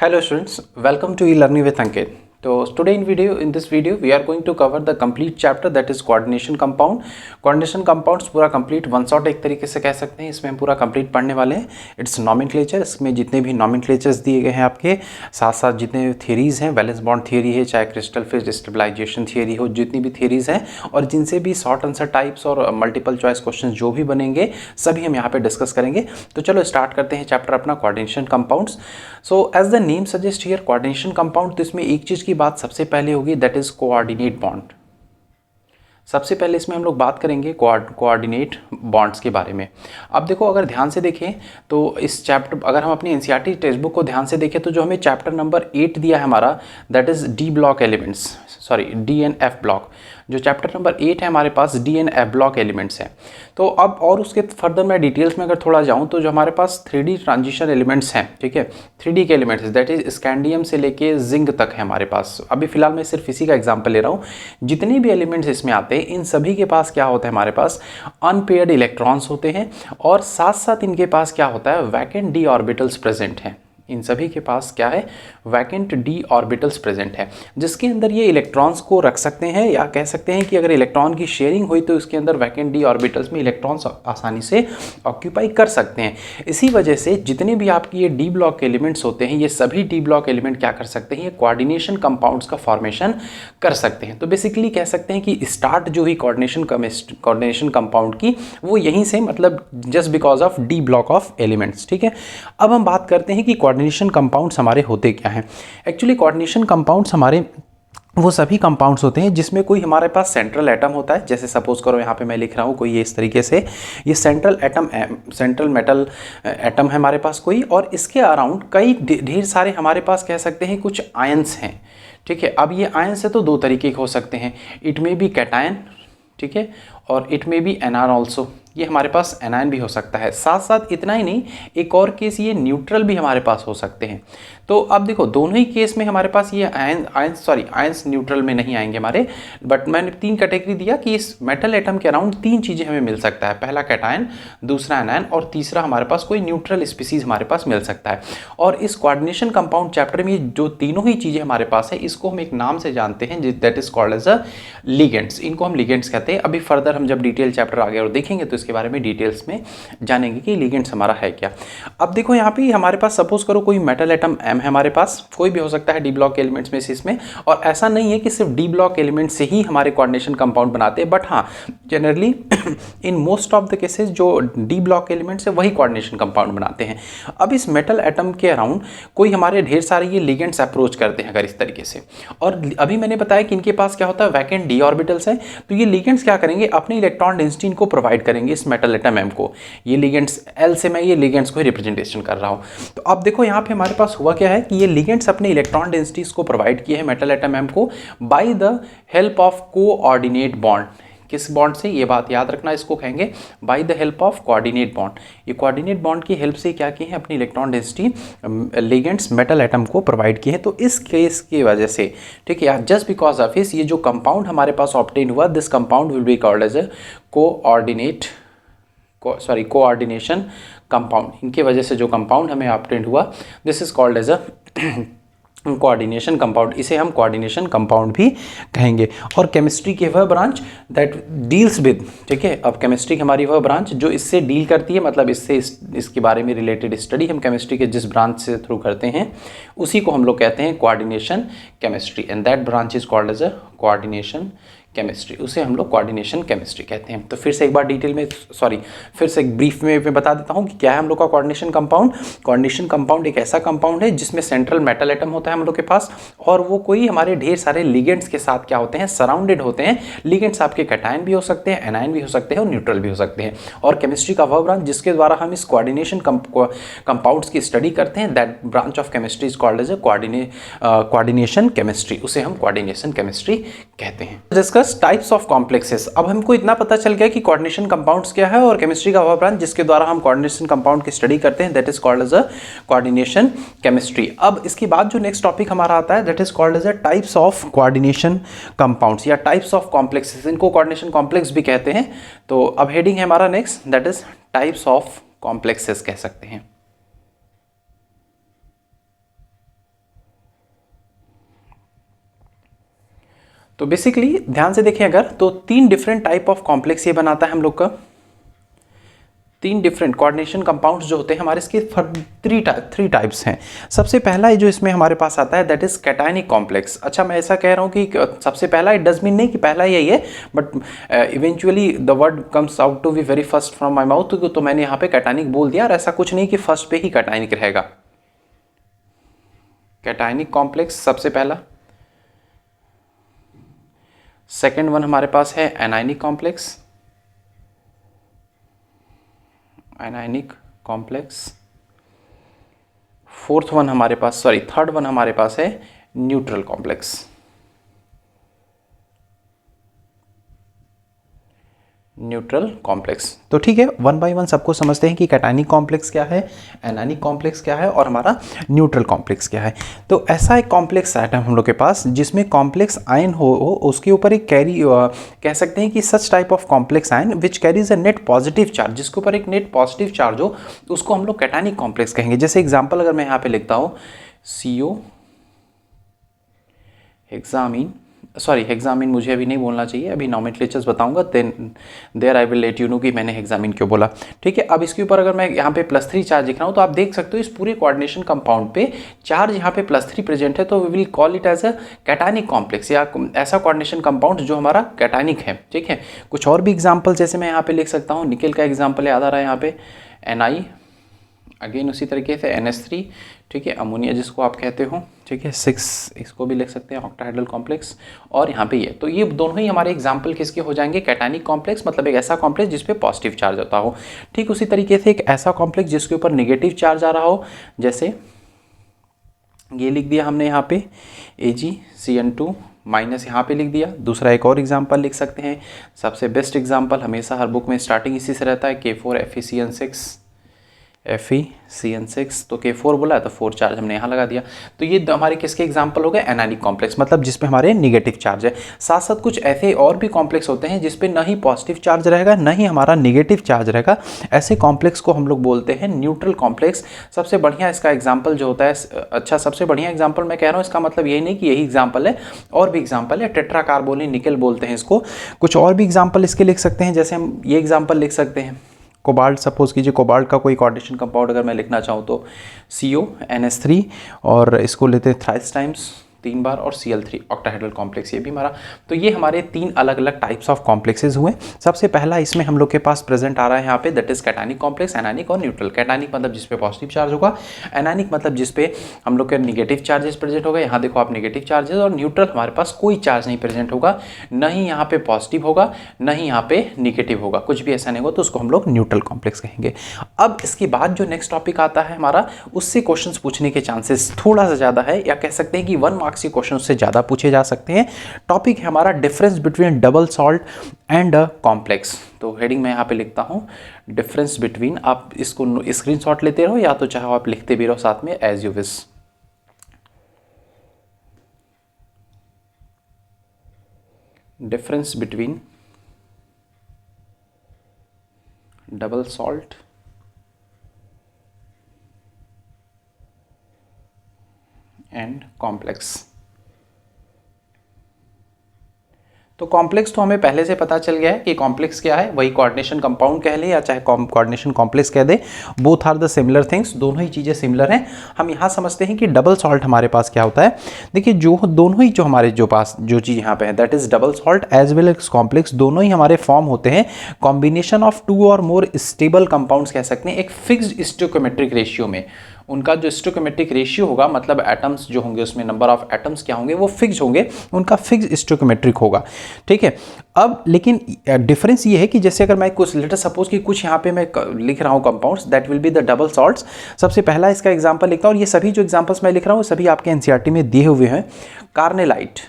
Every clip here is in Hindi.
Hello students, welcome to e-learning with Ankit. So today in this video we are going to cover the complete chapter that is coordination compound. Coordination compounds पूरा complete one shot एक तरीके से कह सकते हैं, इसमें हम पूरा complete पढ़ने वाले हैं. It's nomenclature, इसमें जितने भी nomenclatures दिए गए हैं आपके साथ साथ जितने theories हैं, वैलेंस बॉन्ड थियरी है, चाहे क्रिस्टल फिश स्टेबलाइजेशन थियरी हो, जितनी भी theories हैं और जिनसे भी शॉर्ट आंसर टाइप्स और मल्टीपल चॉइस क्वेश्चन जो भी बनेंगे सभी हम यहाँ पे डिस्कस करेंगे. तो चलो स्टार्ट करते हैं चैप्टर अपना coordination compounds. So as the name suggest here coordination compound, तो इसमें एक चीज़ की बात सबसे पहले होगी दैट इज कोऑर्डिनेट बॉन्ड. सबसे पहले इसमें हम लोग बात करेंगे कोऑर्डिनेट बॉन्ड्स के बारे में. अब देखो अगर ध्यान से देखें तो इस चैप्टर अगर हम अपनी एनसीईआरटी टेक्स्ट बुक को ध्यान से देखें तो जो हमें चैप्टर नंबर 8 दिया है हमारा that is D block elements, sorry D and F block. जो चैप्टर नंबर 8 है हमारे पास D and F block elements हैं. तो अब और उसके फर्दर मैं डिटेल्स में अगर थोड़ा जाऊं तो जो हमारे पास 3D ट्रांजिशन एलिमेंट्स हैं, ठीक है, 3D के एलिमेंट्स दैट इज स्कैंडियम से लेके जिंक तक है हमारे पास. अभी फिलहाल मैं सिर्फ इसी का एग्जांपल ले रहा हूं. जितने भी एलिमेंट्स इसमें आते हैं इन सभी के पास क्या होता है, हमारे पास अनपेयर्ड इलेक्ट्रॉन्स होते हैं और साथ साथ इनके पास क्या होता है, वैकेंट डी ऑर्बिटल्स प्रेजेंट हैं. इन सभी के पास क्या है, वैकेंट डी ऑर्बिटल्स प्रेजेंट है जिसके अंदर ये इलेक्ट्रॉन्स को रख सकते हैं, या कह सकते हैं कि अगर इलेक्ट्रॉन की शेयरिंग हुई तो इसके अंदर वैकेंट डी ऑर्बिटल्स में इलेक्ट्रॉन्स आसानी से ऑक्यूपाई कर सकते हैं. इसी वजह से जितने भी आपकी ये डी ब्लॉक एलिमेंट्स होते हैं ये सभी डी ब्लॉक एलिमेंट क्या कर सकते हैं, ये कोऑर्डिनेशन कंपाउंड्स का फॉर्मेशन कर सकते हैं. तो बेसिकली कह सकते हैं कि स्टार्ट जो हुई कोऑर्डिनेशन कंपाउंड की वो यहीं से, मतलब just because of D block of elements. ठीक है, अब हम बात करते हैं कि कोऑर्डिनेशन कंपाउंड्स हमारे होते क्या हैं. एक्चुअली कोऑर्डिनेशन कंपाउंड्स हमारे वो सभी कंपाउंड्स होते हैं जिसमें कोई हमारे पास सेंट्रल एटम होता है. जैसे सपोज करो यहाँ पे मैं लिख रहा हूँ कोई ये इस तरीके से, ये central atom, central metal atom है हमारे पास कोई, और इसके अराउंड कई ढेर सारे हमारे पास कह सकते हैं कुछ आयंस हैं. ठीक है, अब ये आयंस है तो दो तरीके के हो सकते हैं, इट मे बी कैटायन, ठीक है, और it may be anion also. ये हमारे पास एनायन भी हो सकता है. साथ साथ इतना ही नहीं, एक और केस ये न्यूट्रल भी हमारे पास हो सकते हैं. तो अब देखो दोनों ही केस में हमारे पास ये आयंस न्यूट्रल में नहीं आएंगे हमारे, बट मैंने 3 कैटेगरी दिया कि इस मेटल एटम के अराउंड 3 चीज़ें हमें मिल सकता है. पहला कैटायन, दूसरा एनायन और तीसरा हमारे पास कोई न्यूट्रल स्पीसीज हमारे पास मिल सकता है. और इस कोऑर्डिनेशन कंपाउंड चैप्टर में जो तीनों ही चीज़ें हमारे पास है इसको हम एक नाम से जानते हैं that is called as a ligands. इनको हम लिगेंड्स कहते हैं. अभी फर्दर हम जब डिटेल चैप्टर आगे और देखेंगे तो इसके बारे में डिटेल्स में जानेंगे कि लिगेंड्स हमारा है क्या. अब देखो यहाँ पे हमारे पास सपोज करो कोई मेटल एटम M है हमारे पास, कोई भी हो सकता है डी ब्लॉक एलिमेंट्स में से इसमें, और ऐसा नहीं है कि सिर्फ डी ब्लॉक एलिमेंट से ही हमारे कोऑर्डिनेशन कंपाउंड बनाते हैं, बट हाँ generally in most of the cases जो डी ब्लॉक एलिमेंट्स है वही कोऑर्डिनेशन कंपाउंड बनाते हैं. अब इस मेटल एटम के अराउंड कोई हमारे ढेर सारे ये लिगेंड्स अप्रोच करते हैं अगर इस तरीके से, और अभी मैंने बताया कि इनके पास क्या होता है, वैकेंट डी ऑर्बिटल्स है. तो ये लिगेंड्स क्या करेंगे, अपने इलेक्ट्रॉन डेंसिटी को प्रोवाइड करेंगे इस मेटल एटम M को. ये लिगेंड्स L से मैं ये लिगेंड्स को रिप्रेजेंटेशन कर रहा हूँ. तो अब देखो यहाँ पे हमारे पास हुआ क्या है कि ये लिगेंड्स अपने इलेक्ट्रॉन डेंसिटीज को प्रोवाइड किए हैं मेटल एटम M को by the help of coordinate bond. किस बॉन्ड से, ये बात याद रखना, इसको कहेंगे by the help of coordinate bond. ये कोऑर्डिनेट बॉन्ड की हेल्प से क्या किए हैं, अपनी electron density ligands metal atom को प्रोवाइड किए हैं. तो इस केस की वजह से, ठीक है, जस्ट बिकॉज ऑफ इस ये जो कंपाउंड हमारे पास ऑब्टेन हुआ, this compound will be called as a coordination compound. इनके वजह से जो कंपाउंड हमें ऑब्टेन हुआ this is called as a coordination compound. इसे हम कोऑर्डिनेशन कंपाउंड भी कहेंगे. और केमिस्ट्री के वह ब्रांच दैट डील्स विद, ठीक है, अब केमिस्ट्री की हमारी वह ब्रांच जो इससे डील करती है, मतलब इससे इसके बारे में रिलेटेड स्टडी हम केमिस्ट्री के जिस ब्रांच से थ्रू करते हैं उसी को हम लोग कहते हैं coordination chemistry, and that branch is called as a coordination chemistry. उसे हम लोग कोऑर्डिनेशन केमिस्ट्री कहते हैं. तो फिर से एक बार डिटेल में, फिर से एक ब्रीफ में मैं बता देता हूँ कि क्या है हम लोग का कोऑर्डिनेशन कंपाउंड. कोऑर्डिनेशन कंपाउंड एक ऐसा कंपाउंड है जिसमें सेंट्रल मेटल एटम होता है हम लोग के पास, और वो कोई हमारे ढेर सारे लिगेंड्स के साथ क्या होते हैं, सराउंडेड होते हैं. लिगेंड्स आपके कैटायन भी हो सकते हैं, एनायन भी हो सकते हैं और न्यूट्रल भी हो सकते हैं. और केमिस्ट्री का वह ब्रांच जिसके द्वारा हम इस कोऑर्डिनेशन कंपाउंड्स की स्टडी करते हैं, that branch of chemistry is called as a coordination chemistry. उसे हम कोऑर्डिनेशन केमिस्ट्री कहते हैं. Types of complexes. अब हमको इतना पता चल गया कि कोऑर्डिनेशन कंपाउंड्स क्या है और केमिस्ट्री का वह ब्रांच जिसके द्वारा हम कोऑर्डिनेशन कंपाउंड की स्टडी करते हैं that is called as a coordination chemistry. अब इसके बाद जो नेक्स्ट टॉपिक हमारा आता है that is called as a types of coordination compounds या टाइप्स ऑफ कॉम्प्लेक्सेस. इनको कोऑर्डिनेशन कॉम्प्लेक्स भी कहते हैं. तो अब हेडिंग है हमारा next that is types of complexes कह सकते हैं. तो बेसिकली ध्यान से देखें अगर, तो 3 डिफरेंट टाइप ऑफ कॉम्प्लेक्स ये बनाता है हम लोग का। 3 डिफरेंट कोऑर्डिनेशन कंपाउंड्स जो होते हैं हमारे, इसके 3 टाइप्स हैं। सबसे पहला है जो इसमें हमारे पास आता है, दैट इज कैटायनिक कॉम्प्लेक्स। अच्छा, मैं ऐसा कह रहा हूँ कि सबसे पहला, इट डज मीन नहीं कि पहला यही है, but eventually the word comes out to be very first from my mouth, तो मैंने यहाँ पे कैटायनिक बोल दिया, और ऐसा कुछ नहीं कि फर्स्ट पे ही कैटायनिक रहेगा। कैटायनिक कॉम्प्लेक्स सबसे पहला। सेकेंड वन हमारे पास है anionic complex, anionic complex. Fourth one हमारे पास, सॉरी थर्ड वन हमारे पास है न्यूट्रल कॉम्प्लेक्स, न्यूट्रल कॉम्प्लेक्स। तो ठीक है, वन बाय वन सबको समझते हैं कि कैटायनिक कॉम्प्लेक्स क्या है, एनायनिक कॉम्प्लेक्स क्या है, और हमारा न्यूट्रल कॉम्प्लेक्स क्या है। तो ऐसा एक कॉम्प्लेक्स एटम हम लोग के पास जिसमें कॉम्प्लेक्स आयन हो उसके ऊपर एक कैरी कह सकते हैं कि such type of complex ion which carries a net positive charge, जिसके ऊपर एक नेट पॉजिटिव चार्ज हो, तो उसको हम लोग कैटायनिक कॉम्प्लेक्स कहेंगे। जैसे एग्जाम्पल अगर मैं यहाँ पे लिखता हूँ CO हेक्सामीन, सॉरी हेक्सामीन मुझे अभी नहीं बोलना चाहिए, अभी नॉमेनक्लेचर्स बताऊंगा, there I will let you know कि मैंने हेक्सामीन क्यों बोला। ठीक है, अब इसके ऊपर अगर मैं यहाँ पे +3 चार्ज लिख रहा हूँ, तो आप देख सकते हो इस पूरे कोऑर्डिनेशन कंपाउंड पे चार्ज यहाँ पे +3 प्रेजेंट है, तो we will call it as a cationic complex, या ऐसा कोऑर्डिनेशन कंपाउंड जो हमारा कैटायनिक है। ठीक है, कुछ और भी एग्जाम्पल जैसे मैं यहाँ पे लिख सकता हूँ, निकेल का एग्जाम्पल याद आ रहा है यहाँ पे, Ni, अगेन उसी तरीके से NH3, ठीक है, अमोनिया जिसको आप कहते हो, ठीक है, 6 इसको भी लिख सकते हैं ऑक्टाहेड्रल कॉम्प्लेक्स, और यहाँ पे ये, तो ये दोनों ही हमारे एग्जाम्पल किसके हो जाएंगे, कैटायनिक कॉम्प्लेक्स, मतलब एक ऐसा कॉम्प्लेक्स जिसपे पॉजिटिव चार्ज होता हो। ठीक उसी तरीके से एक ऐसा कॉम्प्लेक्स जिसके ऊपर नेगेटिव चार्ज आ रहा हो, जैसे ये लिख दिया हमने यहाँ पे AgCN2 माइनस यहाँ पे लिख दिया। दूसरा एक और एग्जाम्पल लिख सकते हैं, सबसे बेस्ट एग्जाम्पल हमेशा हर बुक में स्टार्टिंग इसी से रहता है, K4FeCN6, FeCN6, तो K4 बोला है तो 4 चार्ज हमने यहाँ लगा दिया। तो ये हमारे किसके एग्जाम्पल हो गए, एनायनिक कॉम्प्लेक्स, मतलब जिसपे हमारे निगेटिव चार्ज है। साथ साथ कुछ ऐसे और भी कॉम्प्लेक्स होते हैं जिसपे न ही पॉजिटिव चार्ज रहेगा न ही हमारा निगेटिव चार्ज रहेगा, ऐसे कॉम्प्लेक्स को हम लोग बोलते हैं न्यूट्रल कॉम्प्लेक्स। सबसे बढ़िया इसका एग्जाम्पल जो होता है, अच्छा सबसे बढ़िया एग्जाम्पल मैं कह रहा हूँ, इसका मतलब यही नहीं कि यही एग्जाम्पल है, और भी एग्जाम्पल है, टेट्राकार्बोनिल निकेल बोलते हैं इसको। कुछ और भी एग्जाम्पल इसके लिख सकते हैं, जैसे हम ये एग्जाम्पल लिख सकते हैं, कोबाल्ट, सपोज कीजिए कोबाल्ट का कोई कोऑर्डिनेशन कंपाउंड अगर मैं लिखना चाहूँ तो CONH3, और इसको लेते हैं थ्राइस टाइम्स 3 बार, और Cl3 ऑक्टाहेड्रल कॉम्प्लेक्स, ये भी हमारा। तो ये हमारे 3 अलग अलग टाइप्स ऑफ कॉम्प्लेक्सेस हुए। सबसे पहला इसमें हम लोग के पास प्रेजेंट आ रहा है यहाँ पे, that is cationic complex, anionic और न्यूट्रल। कैटायनिक मतलब जिसपे पॉजिटिव चार्ज होगा, एनायनिक मतलब जिसपे हम लोग के नेगेटिव चार्जेस प्रेजेंट होगा, यहाँ देखो आप नेगेटिव चार्जेस, और न्यूट्रल हमारे पास कोई चार्ज नहीं प्रेजेंट होगा, न ही यहाँ पे पॉजिटिव होगा न ही यहाँ पे निगेटिव होगा, कुछ भी ऐसा नहीं होगा, तो उसको हम लोग न्यूट्रल कॉम्प्लेक्स कहेंगे। अब इसके बाद जो नेक्स्ट टॉपिक आता है हमारा, उससे क्वेश्चंस पूछने के चांसेस थोड़ा सा ज़्यादा है, या कह सकते हैं कि 1 मार्क्स के क्वेश्चन से ज़्यादा पूछे जा सकते हैं। टॉपिक है हमारा difference between double salt and complex. तो हेडिंग मैं यहाँ पे लिखता हूँ डिफरेंस बिटवीन, आप इसको स्क्रीनशॉट लेते रहो या तो चाहे आप लिखते भी रहो साथ में, as you wish. Difference between double salt and complex. तो कॉम्प्लेक्स तो हमें पहले से पता चल गया है कि कॉम्प्लेक्स क्या है, वही कोऑर्डिनेशन कंपाउंड कह ले या चाहे कोऑर्डिनेशन कॉम्प्लेक्स कह दे, both are the similar things, दोनों ही चीज़ें सिमिलर हैं। हम यहाँ समझते हैं कि डबल सॉल्ट हमारे पास क्या होता है। देखिए जो दोनों ही जो हमारे जो पास जो चीज़ यहाँ पे है, that is double salt as well as complex, दोनों ही हमारे फॉर्म होते हैं कॉम्बिनेशन ऑफ 2 और मोर स्टेबल कंपाउंड्स कह सकते हैं, एक फिक्स्ड स्टोइकोमेट्रिक रेशियो में। उनका जो स्टोइकोमेट्रिक रेशियो होगा, मतलब एटम्स जो होंगे उसमें नंबर ऑफ एटम्स क्या होंगे, वो फिक्स होंगे, उनका फिक्स स्टोइकोमेट्रिक होगा। ठीक है, अब लेकिन डिफरेंस ये है कि जैसे अगर मैं कुछ लेटर सपोज कि कुछ यहाँ पे मैं लिख रहा हूँ compounds, that will be the double salts. सबसे पहला इसका एग्जांपल लिखता हूँ, और ये सभी जो एग्जांपल्स मैं लिख रहा हूँ सभी आपके एनसीईआरटी में दिए हुए हैं। कार्नेलाइट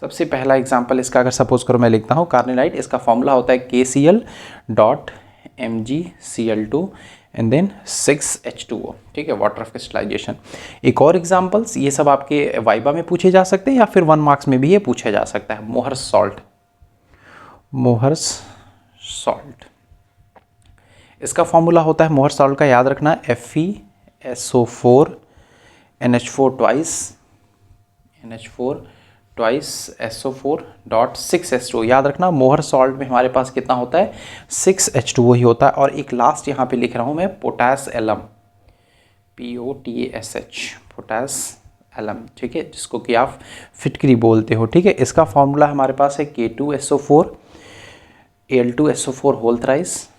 सबसे पहला एग्जांपल इसका अगर सपोज करो मैं लिखता हूँ कार्नेलाइट, इसका फॉर्मूला होता है KCl.MgCl2 एंड देन 6H2O, ठीक है, वाटर ऑफ क्रिस्टलाइजेशन। एक और एग्जांपल्स, ये सब आपके वाइबा में पूछे जा सकते हैं या फिर 1 मार्क्स में भी ये पूछा जा सकता है। मोहर्स सॉल्ट, मोहर्स सॉल्ट, इसका फॉर्मूला होता है मोहर्स सॉल्ट का, याद रखना, FeSO4 NH4 twice, NH4 twice SO4 dot 6H2O। याद रखना मोहर सॉल्ट में हमारे पास कितना होता है, 6H2O ही होता है। और एक लास्ट यहाँ पे लिख रहा हूँ मैं, potash alum, POTASH, potash alum, ठीक है, जिसको कि आप फिटकरी बोलते हो, ठीक है। इसका फॉर्मूला हमारे पास है K2SO4 Al2SO4 होल थ्राइस,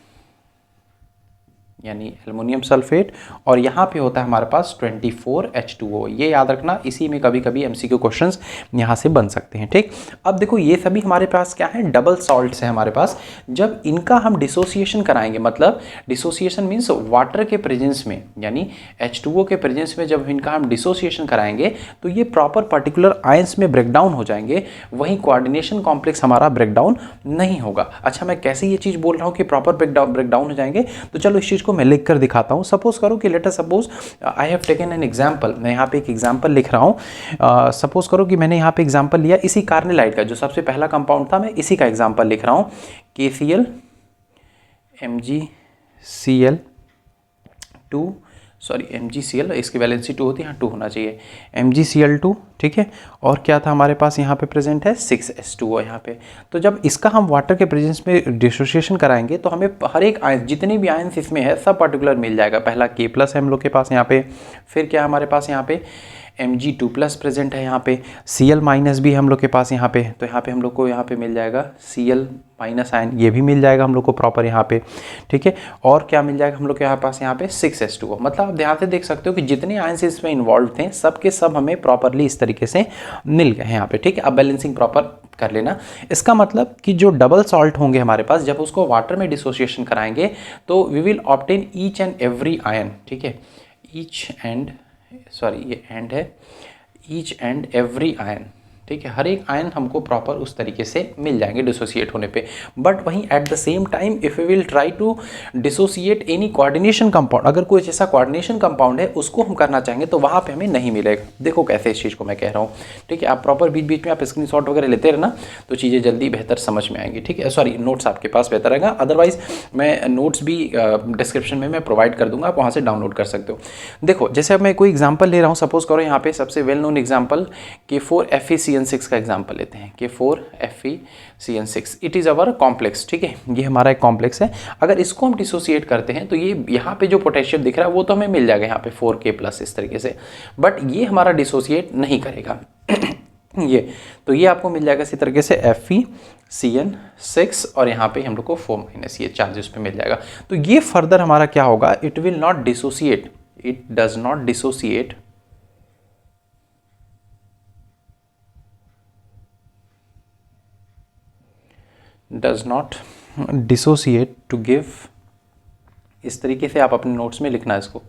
यानी एल्युमिनियम सल्फेट, और यहाँ पे होता है हमारे पास 24H2O। ये याद रखना, इसी में कभी कभी MCQ क्वेश्चंस यहाँ से बन सकते हैं, ठीक। अब देखो ये सभी हमारे पास क्या है, डबल सॉल्ट्स है हमारे पास। जब इनका हम डिसोसिएशन कराएंगे, मतलब डिसोसिएशन मीन्स वाटर के प्रेजेंस में, यानी H2O के प्रेजेंस में जब इनका हम डिसोसिएशन कराएंगे तो ये प्रॉपर पर्टिकुलर आयंस में ब्रेकडाउन हो जाएंगे, वहीं कोऑर्डिनेशन कॉम्प्लेक्स हमारा ब्रेकडाउन नहीं होगा। अच्छा, मैं कैसे ये चीज़ बोल रहा हूँ कि प्रॉपर ब्रेकडाउन हो जाएंगे, तो चलो इस चीज़ को मैं लिख कर दिखाता हूँ। सपोज करो कि later suppose I have taken an example, मैं यहाँ पे एक एग्जाम्पल लिख रहा हूँ। सपोज करो कि मैंने यहाँ पे एग्जाम्पल लिया इसी कार्नेलाइट का, जो सबसे पहला कंपाउंड था, मैं इसी का एग्जाम्पल लिख रहा हूँ, KCl MgCl, इसकी वैलेंसी 2 होती है, यहाँ 2 होना चाहिए, MgCl2, ठीक है। और क्या था हमारे पास यहाँ पे प्रेजेंट है, 6H2O यहाँ पे। तो जब इसका हम वाटर के प्रेजेंस में डिसोसिएशन कराएंगे तो हमें हर एक आयन, जितने भी आयन्स इसमें है, सब पर्टिकुलर मिल जाएगा। पहला K+ है हम लोग के पास यहाँ पे, फिर क्या हमारे पास यहाँ पे Mg2+ प्रेजेंट है यहाँ पे, Cl- भी हम लोग के पास यहाँ पे, तो यहाँ पे हम लोग को यहाँ पे मिल जाएगा Cl- आयन, ये भी मिल जाएगा हम लोग को प्रॉपर यहाँ पे, ठीक है। और क्या मिल जाएगा हम लोग के यहाँ पास यहाँ पे 6H2O। मतलब आप ध्यान से देख सकते हो कि जितने आयन्स इसमें इन्वॉल्व थे सब के सब हमें प्रॉपरली इस तरीके से मिल गए हैं यहाँ पे, ठीक है। अब बैलेंसिंग प्रॉपर कर लेना। इसका मतलब कि जो डबल सॉल्ट होंगे हमारे पास, जब उसको वाटर में डिसोसिएशन कराएंगे तो we will obtain each and every ion, ठीक है, ईच एंड एवरी आयन, ठीक है। हर एक आयन हमको प्रॉपर उस तरीके से मिल जाएंगे डिसोसिएट होने पे। बट वहीं at the same time if we will try to dissociate any coordination compound, अगर कोई ऐसा कोऑर्डिनेशन कंपाउंड है उसको हम करना चाहेंगे तो वहाँ पे हमें नहीं मिलेगा। देखो कैसे इस चीज़ को मैं कह रहा हूँ, ठीक है। आप प्रॉपर बीच बीच में आप स्क्रीनशॉट वगैरह लेते रहना तो चीज़ें जल्दी बेहतर समझ में आएंगी, ठीक है। सॉरी, नोट्स आपके पास बेहतर रहेगा, अदरवाइज मैं नोट्स भी डिस्क्रिप्शन में मैं प्रोवाइड कर दूंगा, आप वहाँ से डाउनलोड कर सकते हो। देखो जैसे अब मैं कोई एग्जाम्पल ले रहा हूँ, सपोज करो यहाँ पे सबसे वेल नोन एग्जाम्पल K4FeCN6 का एग्जाम्पल लेते हैं, K4FeCN6, it is our complex, ठीक है। ये हमारा एक कॉम्प्लेक्स है। अगर इसको हम डिसोसिएट करते हैं तो ये यहाँ पे जो पोटेशियम दिख रहा है वो तो हमें मिल जाएगा यहाँ पे 4K+ इस तरीके से, बट ये हमारा डिसोसिएट नहीं करेगा ये तो ये आपको मिल जाएगा इसी तरीके से FeCN6, और यहाँ पे हम लोग को 4- ये चार्ज उस पर मिल जाएगा। तो ये फर्दर हमारा क्या होगा, it will not dissociate, it does not dissociate to give, इस तरीके से आप अपने नोट्स में लिखना है इसको,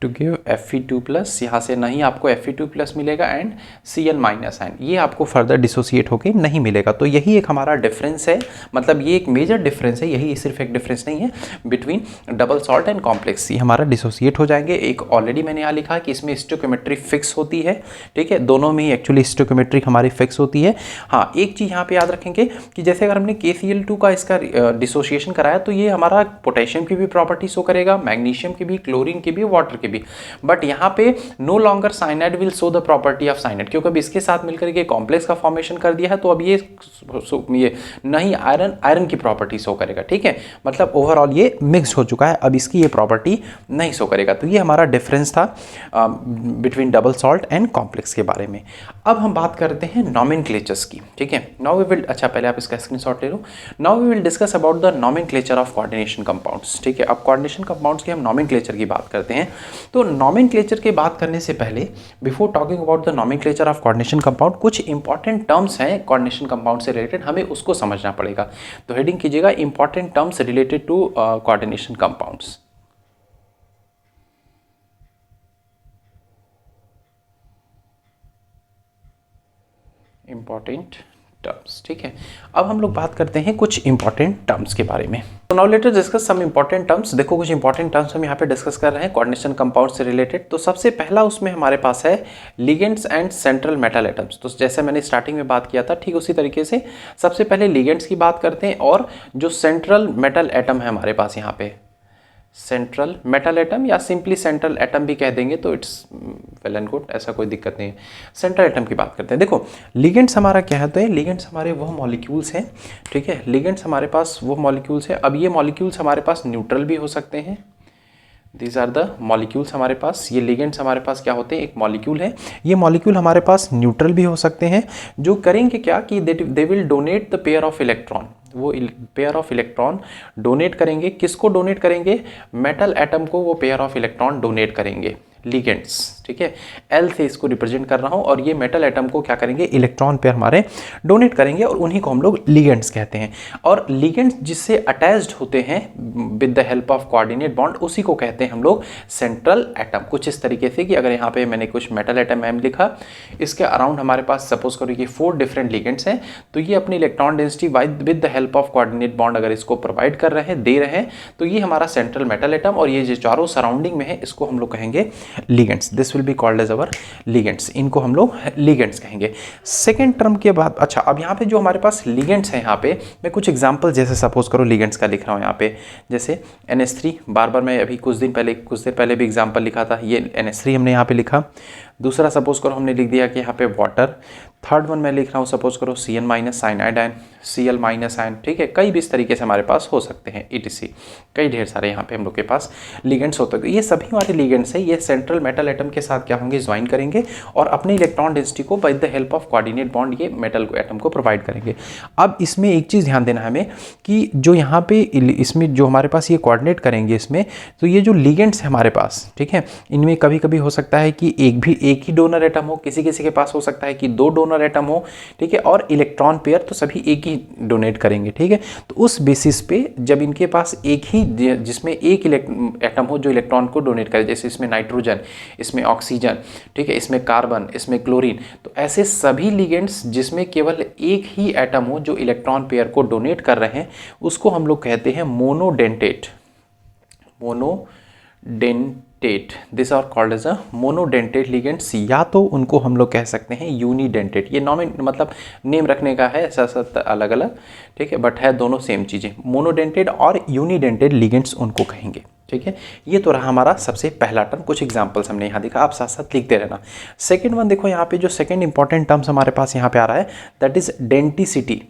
टू गिव Fe2+, यहाँ से नहीं आपको Fe2+ मिलेगा, एंड Cl- आयन, ये आपको फर्दर डिसोसिएट होके नहीं मिलेगा। तो यही एक हमारा डिफरेंस है, मतलब ये एक मेजर डिफरेंस है, यही सिर्फ एक डिफरेंस नहीं है between double salt and complex. ये हमारा डिसोसिएट हो जाएंगे। एक ऑलरेडी मैंने यहाँ लिखा कि इसमें स्टोइकियोमेट्री फिक्स होती है, ठीक है, दोनों में ही एक्चुअली स्टोइकियोमेट्री हमारी फिक्स होती है। हाँ, एक चीज़ यहाँ पे याद रखेंगे कि जैसे अगर हमने KCl2 का इसका डिसोसिएशन कराया तो ये हमारा पोटेशियम की भी प्रॉपर्टी शो करेगा, मैग्नीशियम की भी, क्लोरीन की भी, वाटर की भी। बट यहाँ पे no longer cyanide will show the property of cyanide, क्योंकि अब इसके साथ मिलकर के कॉम्प्लेक्स का फॉर्मेशन कर दिया है, तो अब ये नहीं आयरन की प्रॉपर्टी शो करेगा, ठीक है। मतलब ओवरऑल ये मिक्स हो चुका है, अब इसकी ये प्रॉपर्टी नहीं शो करेगा। तो ये हमारा डिफरेंस था between double salt and complex के बारे में। अब हम बात करते हैं नॉमेनक्लेचर्स की, ठीक है। नाउ वी विल, अच्छा पहले आप इसका स्क्रीनशॉट ले लो। Now we will discuss about the nomenclature of coordination compounds, ठीक है। अब कोऑर्डिनेशन कंपाउंड्स के हम नॉमेनक्लेचर की बात करते हैं। तो नॉमेनक्लेचर की बात करने से पहले, before talking about the nomenclature of coordination compound, कुछ इंपॉर्टेंट टर्म्स हैं कोऑर्डिनेशन कंपाउंड से रिलेटेड, हमें उसको समझना पड़ेगा। तो हेडिंग कीजिएगा important terms related to coordination compounds. Important terms, ठीक है। अब हम लोग बात करते हैं कुछ इंपॉर्टेंट टर्म्स के बारे में। तो now let us discuss some important terms. देखो कुछ इंपॉर्टेंट टर्म्स हम यहाँ पे डिस्कस कर रहे हैं कोऑर्डिनेशन कंपाउंड से रिलेटेड। तो सबसे पहला उसमें हमारे पास है ligands and central metal atoms. तो जैसे मैंने स्टार्टिंग में बात किया था, ठीक उसी तरीके से सबसे पहले लिगेंड्स की बात करते हैं, और जो सेंट्रल मेटल एटम है हमारे पास यहाँ पे, सेंट्रल मेटल एटम या सिंपली सेंट्रल एटम भी कह देंगे तो इट्स वेल एंड गुड, ऐसा कोई दिक्कत नहीं है। सेंट्रल एटम की बात करते हैं। देखो लिगेंड्स हमारा क्या होता है, लिगेंड्स हमारे वो मॉलिक्यूल्स हैं, ठीक है, लिगेंड्स हमारे पास वो मॉलिक्यूल्स हैं। अब ये मॉलिक्यूल्स हमारे पास न्यूट्रल भी हो सकते हैं, दीज आर द मॉलिक्यूल्स हमारे पास। ये लिगेंड्स हमारे पास क्या होते हैं, एक मॉलिक्यूल है, ये मॉलिक्यूल हमारे पास न्यूट्रल भी हो सकते हैं, जो करेंगे क्या कि they will donate the pair of electron, वो पेयर ऑफ इलेक्ट्रॉन डोनेट करेंगे। किसको डोनेट करेंगे, मेटल एटम को वो पेयर ऑफ इलेक्ट्रॉन डोनेट करेंगे, लिगेंड्स, ठीक है, एल से इसको रिप्रेजेंट कर रहा हूं, और ये मेटल एटम को क्या करेंगे, इलेक्ट्रॉन पेयर हमारे डोनेट करेंगे, और उन्हीं को हम लोग लिगेंड्स कहते हैं। और लिगेंड्स जिससे अटैच्ड होते हैं with the help of coordinate bond, उसी को कहते हैं हम लोग सेंट्रल एटम। कुछ इस तरीके से कि अगर यहाँ पे मैंने कुछ मेटल एटम एम लिखा, इसके अराउंड हमारे पास सपोज करो ये 4 डिफरेंट लिगेंड्स हैं, तो ये अपनी electron density with the help of coordinate bond अगर इसको प्रोवाइड कर रहे हैं, दे रहे हैं, तो ये हमारा सेंट्रल मेटल एटम, और ये जो चारों सराउंडिंग में है इसको हम लोग कहेंगे ligands. This will be called as our ligands, इनको हम लोग लिगेंड्स कहेंगे। सेकेंड टर्म के बाद, अच्छा अब यहाँ पे जो हमारे पास लिगेंड्स हैं, यहाँ पे मैं कुछ एग्जांपल जैसे सपोज करो लिगेंड्स का लिख रहा हूँ यहाँ पे, जैसे NH3, बार बार मैं अभी कुछ देर पहले भी एग्जांपल लिखा था, ये NH3 हमने यहाँ पे लिखा। दूसरा सपोज करो हमने लिख दिया कि यहाँ पे वाटर। थर्ड वन मैं लिख रहा हूँ सपोज करो CN minus cyanide ion, Cl minus ion, ठीक है, कई भी इस तरीके से हमारे पास हो सकते हैं ETC, कई ढेर सारे यहाँ पे हम लोग के पास लिगेंड्स होते हैं। ये सभी हमारे लिगेंड्स हैं, ये सेंट्रल मेटल एटम के साथ क्या होंगे, ज्वाइन करेंगे, और अपने इलेक्ट्रॉन डेंसिटी को by the help of coordinate bond ये मेटल एटम को प्रोवाइड करेंगे। अब इसमें एक चीज़ ध्यान देना है हमें कि जो यहाँ पे इसमें जो हमारे पास ये कोऑर्डिनेट करेंगे इसमें, तो ये जो लिगेंड्स है हमारे पास, ठीक है, इनमें कभी कभी हो सकता है कि एक ही डोनर एटम हो, किसी किसी के पास हो सकता है कि 2 डोनर एटम हो, ठीक है, और इलेक्ट्रॉन पेयर तो सभी एक ही डोनेट करेंगे, ठीक है। तो उस बेसिस पे जब इनके पास एक ही जिसमें एक एटम हो जो इलेक्ट्रॉन को डोनेट करे, जैसे इसमें नाइट्रोजन, इसमें ऑक्सीजन, ठीक है, इसमें कार्बन, इसमें क्लोरीन, तो ऐसे सभी लिगेंड्स जिसमें केवल एक ही एटम हो जो इलेक्ट्रॉन पेयर को डोनेट कर रहे हैं, उसको हम लोग कहते हैं monodentate. This are called as a monodentate ligands, या तो उनको हम लोग कह सकते हैं यूनिडेंटेट। ये मतलब नेम रखने का है, ऐसा सब अलग अलग, ठीक है, बट है दोनों सेम चीज़ें। मोनोडेंटेट और यूनिडेंटेट लिगेंड्स उनको कहेंगे, ठीक है। ये तो रहा हमारा सबसे पहला टर्म, कुछ एग्जांपल्स हमने यहाँ देखा, आप साथ साथ लिखते रहना। सेकेंड वन देखो, यहाँ पे जो सेकेंड इंपॉर्टेंट टर्म्स हमारे पास यहाँ पे आ रहा है, दैट इज डेंटिसिटी,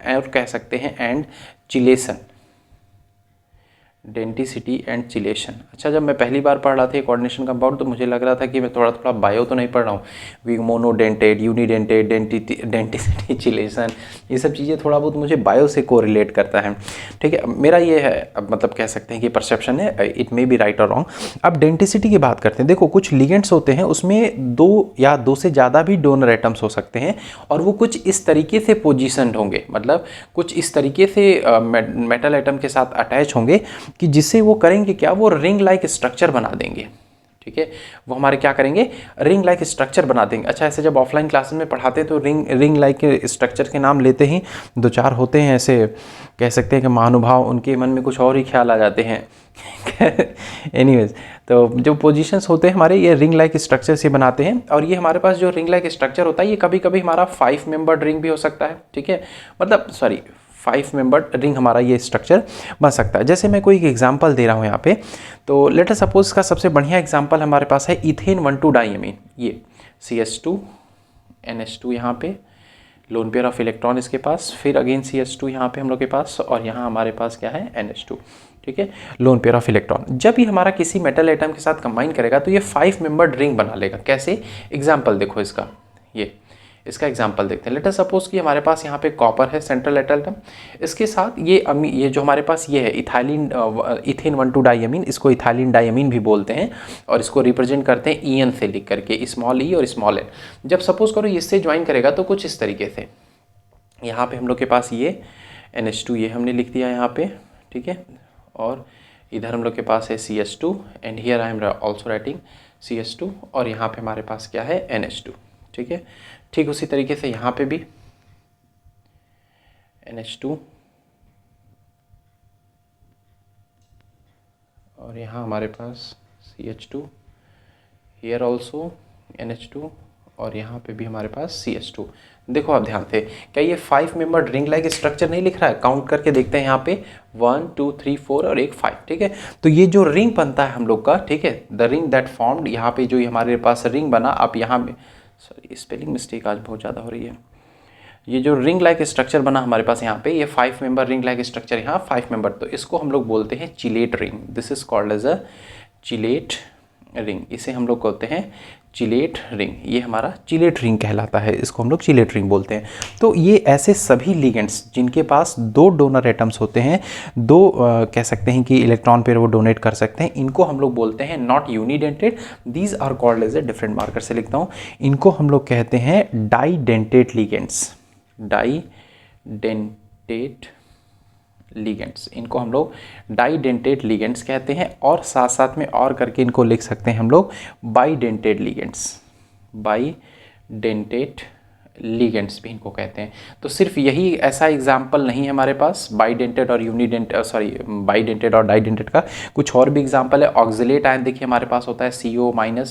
और कह सकते हैं and chelation, denticity and chelation. अच्छा, जब मैं पहली बार पढ़ रहा था कोऑर्डिनेशन कंपाउंड, तो मुझे लग रहा था कि मैं थोड़ा थोड़ा बायो तो नहीं पढ़ रहा हूँ, we monodentate, unidentate, denticity, chelation, ये सब चीज़ें थोड़ा बहुत मुझे बायो से कोरिलेट करता है, ठीक है। मेरा ये है, अब मतलब कह सकते हैं कि परसेप्शन है, इट मे बी राइट और रॉन्ग। अब डेंटिसिटी की बात करते हैं। देखो कुछ लिगेंड्स होते हैं, उसमें 2 या 2 से ज़्यादा भी डोनर एटम्स हो सकते हैं, और वो कुछ इस तरीके से पोजिशनड होंगे, मतलब कुछ इस तरीके से मेटल एटम के साथ अटैच होंगे कि जिससे वो करेंगे क्या, वो रिंग लाइक स्ट्रक्चर बना देंगे, ठीक है, वो हमारे क्या करेंगे, रिंग लाइक स्ट्रक्चर बना देंगे। अच्छा, ऐसे जब ऑफलाइन क्लासेस में पढ़ाते हैं तो रिंग लाइक स्ट्रक्चर के नाम लेते ही 2-4 होते हैं, ऐसे कह सकते हैं कि महानुभाव, उनके मन में कुछ और ही ख्याल आ जाते हैं। एनीवेज, तो जो पोजीशंस होते हैं हमारे, ये रिंग लाइक स्ट्रक्चर से बनाते हैं, और ये हमारे पास जो रिंग लाइक स्ट्रक्चर होता है, ये कभी कभी हमारा 5 मेंबर्ड रिंग भी हो सकता है, ठीक है, मतलब 5 मेंबर्ड रिंग हमारा ये स्ट्रक्चर बन सकता है। जैसे मैं कोई एक एग्जांपल दे रहा हूँ यहाँ पे, तो लेट अस सपोज का सबसे बढ़िया एग्जांपल हमारे पास है इथेन 1,2 डाइमीन, ये CH2 NH2 यहाँ पे लोन पेयर ऑफ इलेक्ट्रॉन इसके पास, फिर अगेन CH2 यहाँ पे हम लोग के पास, और यहाँ हमारे पास क्या है, NH2, ठीक है, लोन पेयर ऑफ इलेक्ट्रॉन। जब ये हमारा किसी मेटल एटम के साथ कंबाइन करेगा तो ये 5 मेंबर्ड रिंग बना लेगा। कैसे, एग्जाम्पल देखो इसका, इसका एग्जाम्पल देखते हैं। लेट अस सपोज कि हमारे पास यहाँ पे कॉपर है, सेंट्रल एटम, इसके साथ ये जो हमारे पास ये है इथेन 1,2 डाइमीन, इसको इथाइलिन डाइमीन भी बोलते हैं, और इसको रिप्रेजेंट करते हैं EN से लिख करके, स्मॉल e और स्मॉल n। जब सपोज करो इससे ज्वाइन करेगा तो कुछ इस तरीके से, यहाँ पे हम लोग के पास ये NH2 ये हमने लिख दिया यहाँ पे, ठीक है, और इधर हम लोग के पास है CH2, and here I am also writing CH2, और यहाँ पे हमारे पास क्या है, NH2, ठीक है। ठीक उसी तरीके से यहाँ पे भी NH2, और यहाँ हमारे पास CH2, हियर ऑल्सो NH2, और यहाँ पे भी हमारे पास CH2। देखो आप ध्यान से, क्या ये 5 मेंबर्ड रिंग लाइक स्ट्रक्चर नहीं लिख रहा है? काउंट करके देखते हैं यहाँ पे 1 2 3 4 और एक 5, ठीक है। तो ये जो रिंग बनता है हम लोग का, ठीक है, द रिंग दैट फॉर्म्ड, यहाँ पे जो हमारे पास रिंग बना, आप यहाँ में, सॉरी स्पेलिंग मिस्टेक आज बहुत ज़्यादा हो रही है, ये जो रिंग लाइक स्ट्रक्चर बना हमारे पास यहाँ पे, ये 5 मेंबर रिंग लाइक स्ट्रक्चर, यहाँ 5 मेंबर, तो इसको हम लोग बोलते हैं chelate ring. This is called as a chelate ring, इसे हम लोग कहते हैं चिलेट रिंग। ये हमारा चिलेट रिंग कहलाता है, इसको हम लोग चिलेट रिंग बोलते हैं। तो ये ऐसे सभी लिगेंड्स जिनके पास 2 डोनर एटम्स होते हैं, 2 कह सकते हैं कि इलेक्ट्रॉन पेयर वो डोनेट कर सकते हैं, इनको हम लोग बोलते हैं not unidentate. These are called as a, different marker से लिखता हूँ, इनको हम लोग कहते हैं डाइडेंटेड लिगेंड्स। डाइडेंटेड लिगेंड्स, इनको हम लोग डाइडेंटेड लिगेंड्स कहते हैं, और साथ साथ में और करके इनको लिख सकते हैं हम लोग बाइडेंटेड लिगेंड्स। बाइडेंटेड लिगेंड्स भी इनको कहते हैं। तो सिर्फ यही ऐसा एग्जाम्पल नहीं है हमारे पास बाइडेंटेड और बाइडेंटेड और डाइडेंटेड का, कुछ और भी एग्जाम्पल है। ऑक्जिलेट आयन देखिए हमारे पास होता है CO-,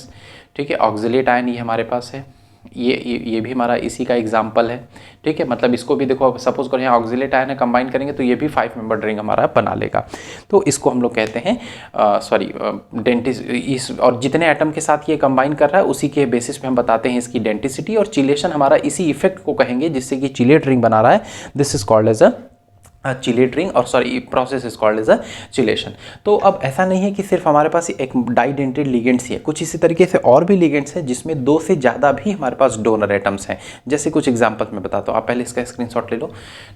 ठीक है, ऑक्जिलेट आयन ये हमारे पास है, ये भी हमारा इसी का एग्जाम्पल है, ठीक है। मतलब इसको भी देखो, सपोज करो यहाँ ऑक्जिलेट आयन है, कंबाइन करेंगे तो ये भी 5 मेंबर रिंग हमारा बना लेगा। तो इसको हम लोग कहते हैं डेंटिस, और जितने एटम के साथ ये कंबाइन कर रहा है उसी के बेसिस पे हम बताते हैं इसकी डेंटिसिटी, और चिलेशन हमारा इसी इफेक्ट को कहेंगे जिससे कि चिलेट रिंग बना रहा है। This is called as a chelate ring, और process is called as a chelation. तो अब ऐसा नहीं है कि सिर्फ हमारे पास एक डाइडेंटेड लिगेंड्स ही है, कुछ इसी तरीके से और भी लिगेंड्स हैं जिसमें 2 से ज़्यादा भी हमारे पास डोनर एटम्स हैं। जैसे कुछ एग्जांपल मैं बताता हूँ, आप पहले इसका स्क्रीनशॉट ले लो,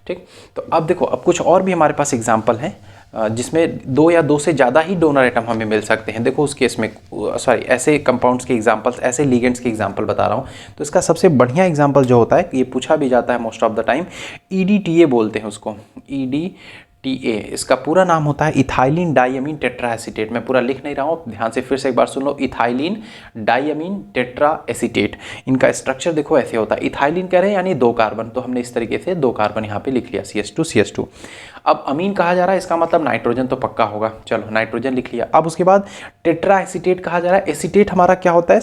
ठीक। तो अब देखो, अब कुछ और भी हमारे पास एग्जाम्पल हैं जिसमें 2 या 2 से ज़्यादा ही डोनर एटम हमें मिल सकते हैं। देखो उस केस में, ऐसे कंपाउंड्स के एग्जांपल्स, ऐसे लिगेंड्स के एग्जांपल बता रहा हूँ। तो इसका सबसे बढ़िया एग्जांपल जो होता है, ये पूछा भी जाता है most of the time, EDTA बोलते हैं उसको, EDTA। इसका पूरा नाम होता है इथाइलिन डाइअमीन टेट्राएसीटेट। मैं पूरा लिख नहीं रहा हूँ, ध्यान से फिर से एक बार सुन लो, इथाइलिन डाइअमीन टेट्राएसीटेट। इनका स्ट्रक्चर देखो ऐसे होता है, इथाइलिन कह रहे हैं यानी 2 कार्बन, तो हमने इस तरीके से 2 कार्बन यहाँ पे लिख लिया, CH2। अब अमीन कहा जा रहा है, इसका मतलब नाइट्रोजन तो पक्का होगा, चलो नाइट्रोजन लिख लिया। अब उसके बाद टेट्राएसीटेट कहा जा रहा है, एसीटेट हमारा क्या होता है,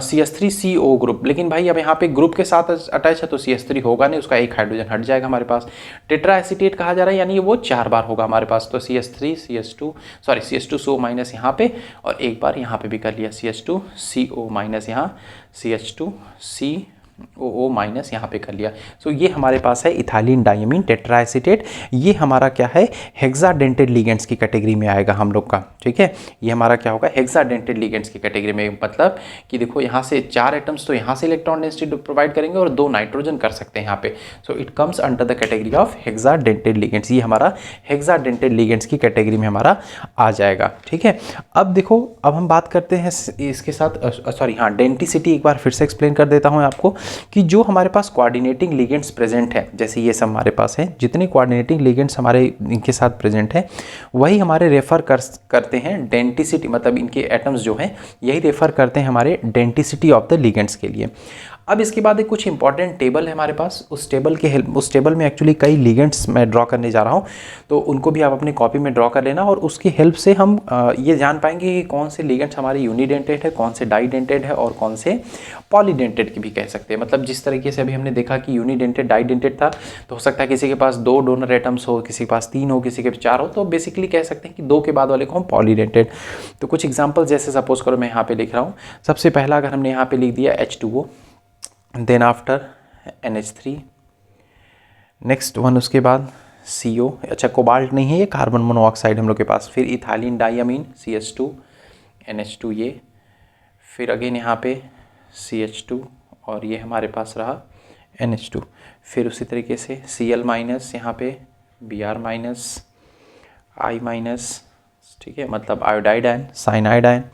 CH3CO ग्रुप, लेकिन भाई अब यहाँ पे ग्रुप के साथ अटैच है तो CH3 होगा नहीं, उसका एक हाइड्रोजन हट जाएगा हमारे पापास। टेट्राएसीटेट कहा जा रहा है यानी वो 4 बार होगा हमारे पास, तो CH2CO- यहाँ पे, और एक बार यहाँ पे भी कर लिया CH2CO- यहाँ CH2COO- यहाँ पे कर लिया। सो ये हमारे पास है इथाइलिन डाइअमीन टेट्राएसीटेट। ये हमारा क्या है, हेक्साडेंटेड लिगेंड्स की कैटेगरी में आएगा हम लोग का, ठीक है। ये हमारा क्या होगा, हेक्साडेंटेड लिगेंड्स की कैटेगरी में, मतलब कि देखो यहाँ से 4 एटम्स तो यहाँ से इलेक्ट्रॉन डेंसिटी प्रोवाइड करेंगे और 2 नाइट्रोजन कर सकते हैं यहाँ पे। So it comes under the category of hexadentate ligands. ये हमारा हेक्साडेंटेड लिगेंड्स की कैटेगरी में हमारा आ जाएगा, ठीक है। अब देखो, अब हम बात करते हैं इसके साथ, डेंटिसिटी एक बार फिर से एक्सप्लेन कर देता हूँ आपको, कि जो हमारे पास कोऑर्डिनेटिंग लिगेंड्स प्रेजेंट है, जैसे ये सब हमारे पास है, जितने कोऑर्डिनेटिंग लिगेंड्स हमारे इनके साथ प्रेजेंट है, वही हमारे रेफर करते हैं डेंटिसिटी, मतलब इनके एटम्स जो हैं यही रेफर करते हैं हमारे डेंटिसिटी ऑफ द लिगेंड्स के लिए। अब इसके बाद एक कुछ इंपॉर्टेंट टेबल है हमारे पास, उस टेबल में एक्चुअली कई लिगेंड्स मैं ड्रॉ करने जा रहा हूँ, तो उनको भी आप अपनी कॉपी में ड्रॉ कर लेना, और उसकी हेल्प से हम ये जान पाएंगे कि कौन से लिगेंड्स हमारे यूनिडेंटेड है, कौन से डाइडेंटेड है, और कौन से पॉलीडेंटेड की भी कह सकते हैं। मतलब जिस तरीके से अभी हमने देखा कि यूनिडेंटेड डाइडेंटेड था, तो हो सकता है किसी के पास 2 डोनर एटम्स हो, किसी के पास 3 हो, किसी के 4 हो, तो बेसिकली कह सकते हैं कि 2 के बाद वाले को हम पॉलीडेंटेड। तो कुछ एग्जाम्पल जैसे सपोज करो मैं यहाँ पे लिख रहा हूँ, सबसे पहला अगर हमने यहाँ पे लिख दिया H2O, then after NH3, next one उसके बाद CO, अच्छा कोबाल्ट नहीं है, ये कार्बन मोनोऑक्साइड हम लोग के पास, फिर इथाइलिन डाइअमीन CH2 NH2 ये, फिर अगेन यहाँ पे CH2, और ये हमारे पास रहा NH2, फिर उसी तरीके से Cl- यहाँ पे Br-, I-, ठीक है, मतलब iodide ion, cyanide ion,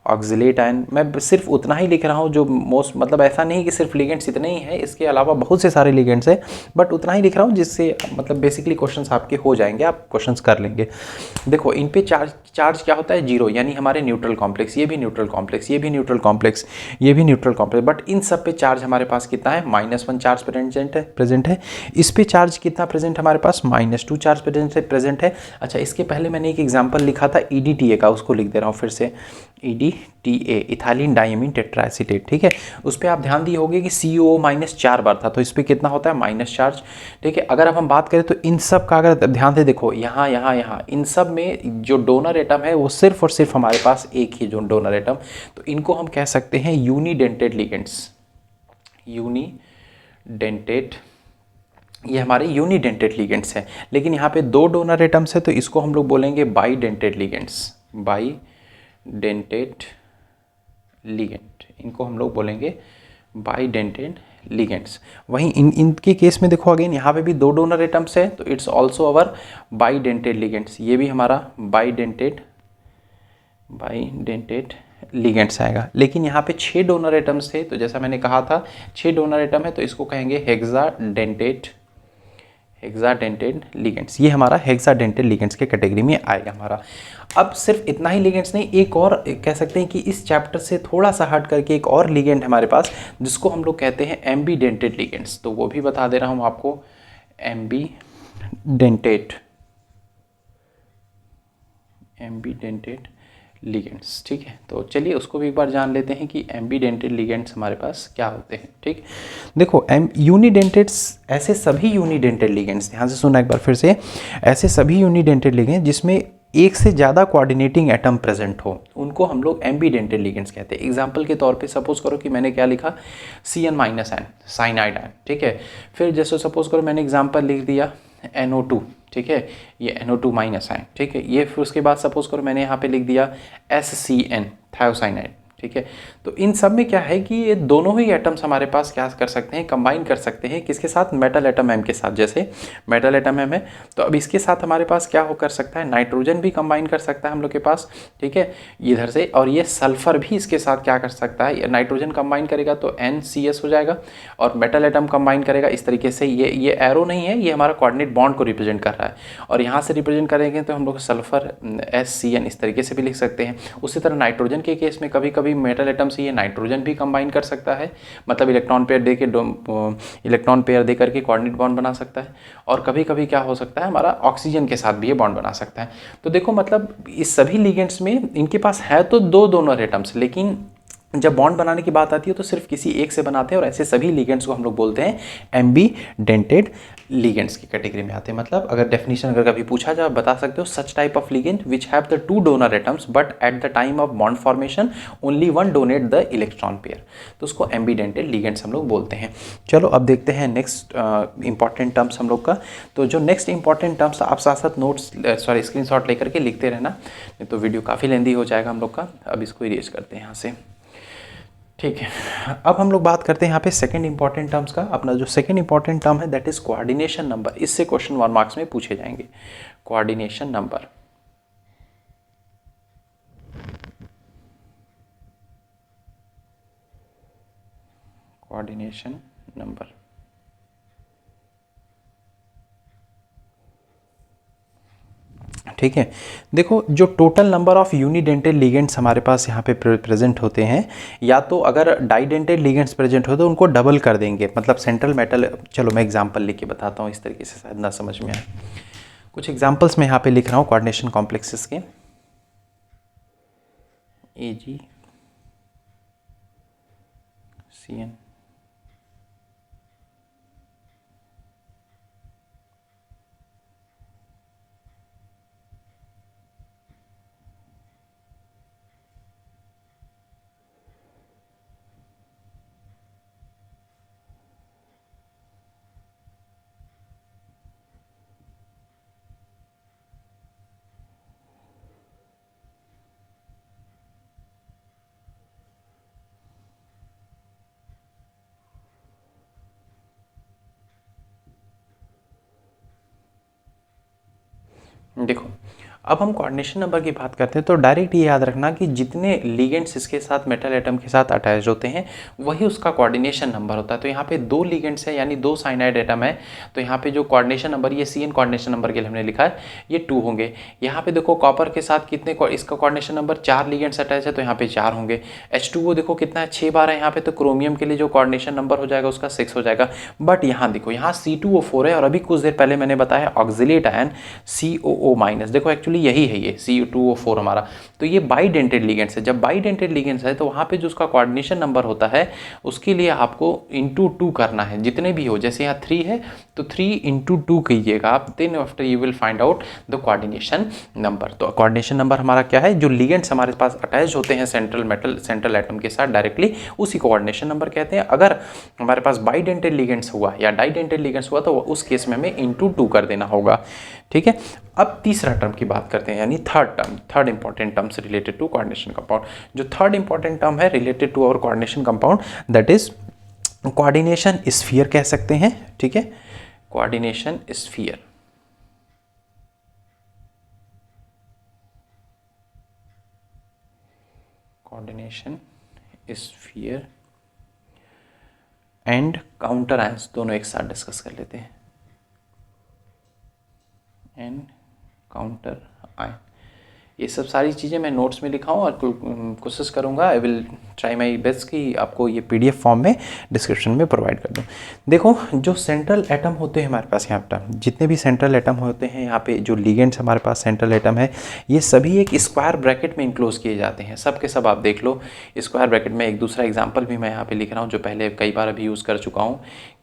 oxalate ion. मैं सिर्फ उतना ही लिख रहा हूँ जो मोस्ट, मतलब ऐसा नहीं कि सिर्फ लिगेंड्स इतने ही हैं, इसके अलावा बहुत से सारे लिगेंड्स हैं, बट उतना ही लिख रहा हूँ जिससे मतलब बेसिकली क्वेश्चंस आपके हो जाएंगे, आप क्वेश्चंस कर लेंगे। देखो इन पे चार्ज क्या होता है, 0, यानी हमारे न्यूट्रल कॉम्प्लेक्स, ये भी न्यूट्रल कॉम्प्लेक्स, ये भी न्यूट्रल कॉम्प्लेक्स, ये भी न्यूट्रल कॉम्प्लेक्स, बट इन सब पे चार्ज हमारे पास कितना है, -1 चार्ज प्रेजेंट है। इस पे चार्ज कितना प्रेजेंट हमारे पास, -2 चार्ज प्रेजेंट है। अच्छा, इसके पहले मैंने एक एग्जाम्पल लिखा था EDTA का, उसको लिख दे रहा हूँ फिर से, EDTA ETA, ethylene diamine tetraacetate, ठीक है। उस पर आप ध्यान दिए होंगे कि COO माइनस 4 बार था, तो इस पर कितना होता है माइनस चार्ज, ठीक है। अगर अब हम बात करें तो इन सब का अगर ध्यान से देखो यहाँ यहाँ यहाँ इन सब में जो डोनर एटम है वो सिर्फ और सिर्फ हमारे पास एक ही जो डोनर एटम, तो इनको हम कह सकते हैं यूनिडेंटेड लिगेंड्स, यूनिडेंटेड, ये हमारे यूनिडेंटेड लिगेंड्स हैं। लेकिन यहाँ पे दो डोनर एटम्स है तो इसको हम लोग बोलेंगे बाईडेंटेड लिगेंड्स, बाईडेंटेड लिगेंड, इनको हम लोग बोलेंगे बाईडेंटेड लिगेंड्स। वहीं इनके केस में देखो अगेन यहाँ पे भी दो डोनर एटम्स है तो it's also our bidentate ligands, ये भी हमारा बाईडेंटेड लिगेंड्स आएगा। लेकिन यहाँ पे 6 डोनर एटम्स थे तो जैसा मैंने कहा था 6 डोनर एटम है तो इसको कहेंगे हेक्साडेंटेड लिगेंड्स, ये हमारा हेक्साडेंटेड लिगेंड्स के कैटेगरी में आएगा हमारा। अब सिर्फ इतना ही लिगेंड्स नहीं, एक और कह सकते हैं कि इस चैप्टर से थोड़ा सा हट करके एक और लिगेंड हमारे पास जिसको हम लोग कहते हैं एम्बीडेंटेड लिगेंड्स, तो वो भी बता दे रहा हूँ आपको, एम्बीडेंटेड लिगेंड्स, ठीक है। तो चलिए उसको भी एक बार जान लेते हैं कि एम्बीडेंटेड लिगेंड्स हमारे पास क्या होते हैं, ठीक। देखो यूनिडेंटेड्स, ऐसे सभी यूनिडेंटेड लिगेंड्स, ध्यान से सुना एक बार फिर से, ऐसे सभी यूनिडेंटेड लिगेंड्स जिसमें एक से ज़्यादा कोऑर्डिनेटिंग एटम प्रेजेंट हो उनको हम लोग एम्बीडेंटेड लिगेंड्स कहते हैं। एग्जांपल के तौर पे सपोज करो कि मैंने क्या लिखा, CN-N, साइनाइड आयन, ठीक है। फिर जैसे सपोज करो मैंने एग्जांपल लिख दिया NO2, ठीक है, ये NO2 माइनस आयन, ठीक है। ये फिर उसके बाद सपोज करो मैंने यहाँ पे लिख दिया SCN, थायोसाइनाइड, ठीक है। तो इन सब में क्या है कि ये दोनों ही एटम्स हमारे पास क्या कर सकते हैं, कंबाइन कर सकते हैं, किसके साथ, मेटल एटम M के साथ। जैसे मेटल एटम M है तो अब इसके साथ हमारे पास क्या हो कर सकता है, नाइट्रोजन भी कंबाइन कर सकता है हम लोग के पास, ठीक है, इधर से। और ये सल्फर भी इसके साथ क्या कर सकता है, नाइट्रोजन कंबाइन करेगा तो NCS हो जाएगा और मेटल एटम कंबाइन करेगा इस तरीके से। ये एरो नहीं है, ये हमारा कोऑर्डिनेट बॉन्ड को रिप्रेजेंट कर रहा है, और यहाँ से रिप्रेजेंट करेंगे तो हम लोग सल्फर SCN इस तरीके से भी लिख सकते हैं। उसी तरह नाइट्रोजन के केस में कभी कभी मेटल एटम से ये नाइट्रोजन भी कंबाइन कर सकता है, मतलब इलेक्ट्रॉन पेयर दे करके कोऑर्डिनेट बॉन्ड बना सकता है। और कभी कभी क्या हो सकता है, हमारा ऑक्सीजन के साथ भी ये बॉन्ड बना सकता है। तो देखो मतलब इस सभी लिगेंड्स में इनके पास है तो दो डोनर एटम्स, लेकिन जब बॉन्ड बनाने की बात आती है तो सिर्फ किसी एक से बनाते हैं, और ऐसे सभी लिगेंड्स को हम लोग बोलते हैं एम्बीडेंटेड लिगेंड्स की कैटेगरी में आते हैं। मतलब अगर डेफिनेशन अगर कभी पूछा जाए, बता सकते हो such type of ligand which have the 2 donor atoms but at the time of bond formation only one donate the electron pair, तो उसको एम्बीडेंटेड लिगेंड्स हम लोग बोलते हैं। चलो अब देखते हैं नेक्स्ट इंपॉर्टेंट टर्म्स हम लोग का। तो जो नेक्स्ट इंपॉर्टेंट टर्म्स आप साथ साथ नोट्स स्क्रीनशॉट लेकर के लिखते रहना, नहीं तो वीडियो काफ़ी लेंदी हो जाएगा हम लोग का। अब इसको इरेज करते हैं यहाँ से, ठीक है। अब हम लोग बात करते हैं यहाँ पे सेकंड इंपॉर्टेंट टर्म्स का। अपना जो सेकंड इंपॉर्टेंट टर्म है दैट इज कोऑर्डिनेशन नंबर। इससे क्वेश्चन 1 मार्क्स में पूछे जाएंगे, कोऑर्डिनेशन नंबर। कोऑर्डिनेशन नंबर, ठीक है। देखो जो total number of unidentate ligands हमारे पास यहाँ पे प्रेजेंट होते हैं, या तो अगर डाइडेंटेड लिगेंड्स प्रेजेंट हो तो उनको डबल कर देंगे, मतलब सेंट्रल मेटल। चलो मैं एग्जांपल लिख के बताता हूँ, इस तरीके से शायद ना समझ में आए। कुछ एग्जांपल्स मैं यहाँ पे लिख रहा हूँ कोऑर्डिनेशन कॉम्प्लेक्सेस के। AgCN, देखो अब हम कोऑर्डिनेशन नंबर की बात करते हैं तो डायरेक्ट ये याद रखना कि जितने लिगेंड्स इसके साथ मेटल एटम के साथ अटैच होते हैं वही उसका कोऑर्डिनेशन नंबर होता है। तो यहाँ पे 2 लिगेंड्स है यानी 2 साइनाइड एटम है, तो यहाँ पे जो कोऑर्डिनेशन नंबर ये CN कोऑर्डिनेशन नंबर के लिए हमने लिखा है ये 2 होंगे। यहाँ पे देखो कॉपर के साथ कितने, इसका कोऑर्डिनेशन नंबर 4 लिगेंड्स अटैच है तो यहाँ पे 4 होंगे। H2O देखो कितना है, 6 बार है यहाँ पे, तो क्रोमियम के लिए जो कोऑर्डिनेशन नंबर हो जाएगा उसका 6 हो जाएगा। बट यहाँ देखो यहाँ C2O4 है, और अभी कुछ देर पहले मैंने बताया ऑक्सिलेट आयन COO-। देखो एक्चुअली जनरली यही है ये Cu2O4 हमारा। तो ये बाइडेंटेड लिगेंड्स है। जब बाइडेंटेड लिगेंड्स है तो वहाँ पे जो उसका कोऑर्डिनेशन नंबर होता है उसके लिए आपको इंटू 2 करना है, जितने भी हो। जैसे यहाँ 3 है तो 3 इंटू 2 कीजिएगा आप, then after you will find out the coordination number. तो कोऑर्डिनेशन नंबर हमारा क्या है, जो लिगेंड्स हमारे पास अटैच होते हैं सेंट्रल एटम के साथ डायरेक्टली, उसी को कोऑर्डिनेशन नंबर कहते हैं। अगर हमारे पास बाइडेंटेड लिगेंड्स हुआ या डाइडेंटेड लिगेंड्स हुआ तो उस केस में हमें इंटू 2 कर देना होगा। ठीक है, अब तीसरा टर्म की बात करते हैं, यानी third important terms related to coordination compound. जो थर्ड इंपॉर्टेंट टर्म है related to our coordination compound, that is coordination sphere कह सकते हैं। ठीक है, coordination sphere. Coordination sphere and counter ions दोनों एक साथ डिस्कस कर लेते हैं। एंड काउंटर आयन, ये सब सारी चीज़ें मैं नोट्स में लिखा हूँ और कोशिश करूँगा, I will try my best कि आपको ये PDF फॉर्म में डिस्क्रिप्शन में प्रोवाइड कर दूँ। देखो, जो सेंट्रल एटम होते हैं हमारे पास यहाँ पर, जितने भी सेंट्रल एटम होते हैं यहाँ पे, जो लिगेंड्स हमारे पास सेंट्रल एटम है, ये सभी एक स्क्वायर ब्रैकेट में इनक्लोज किए जाते हैं। सब के सब आप देख लो स्क्वायर ब्रैकेट में। एक दूसरा एग्जाम्पल भी मैं यहाँ पर लिख रहा हूँ जो पहले कई बार अभी यूज़ कर चुका हूँ,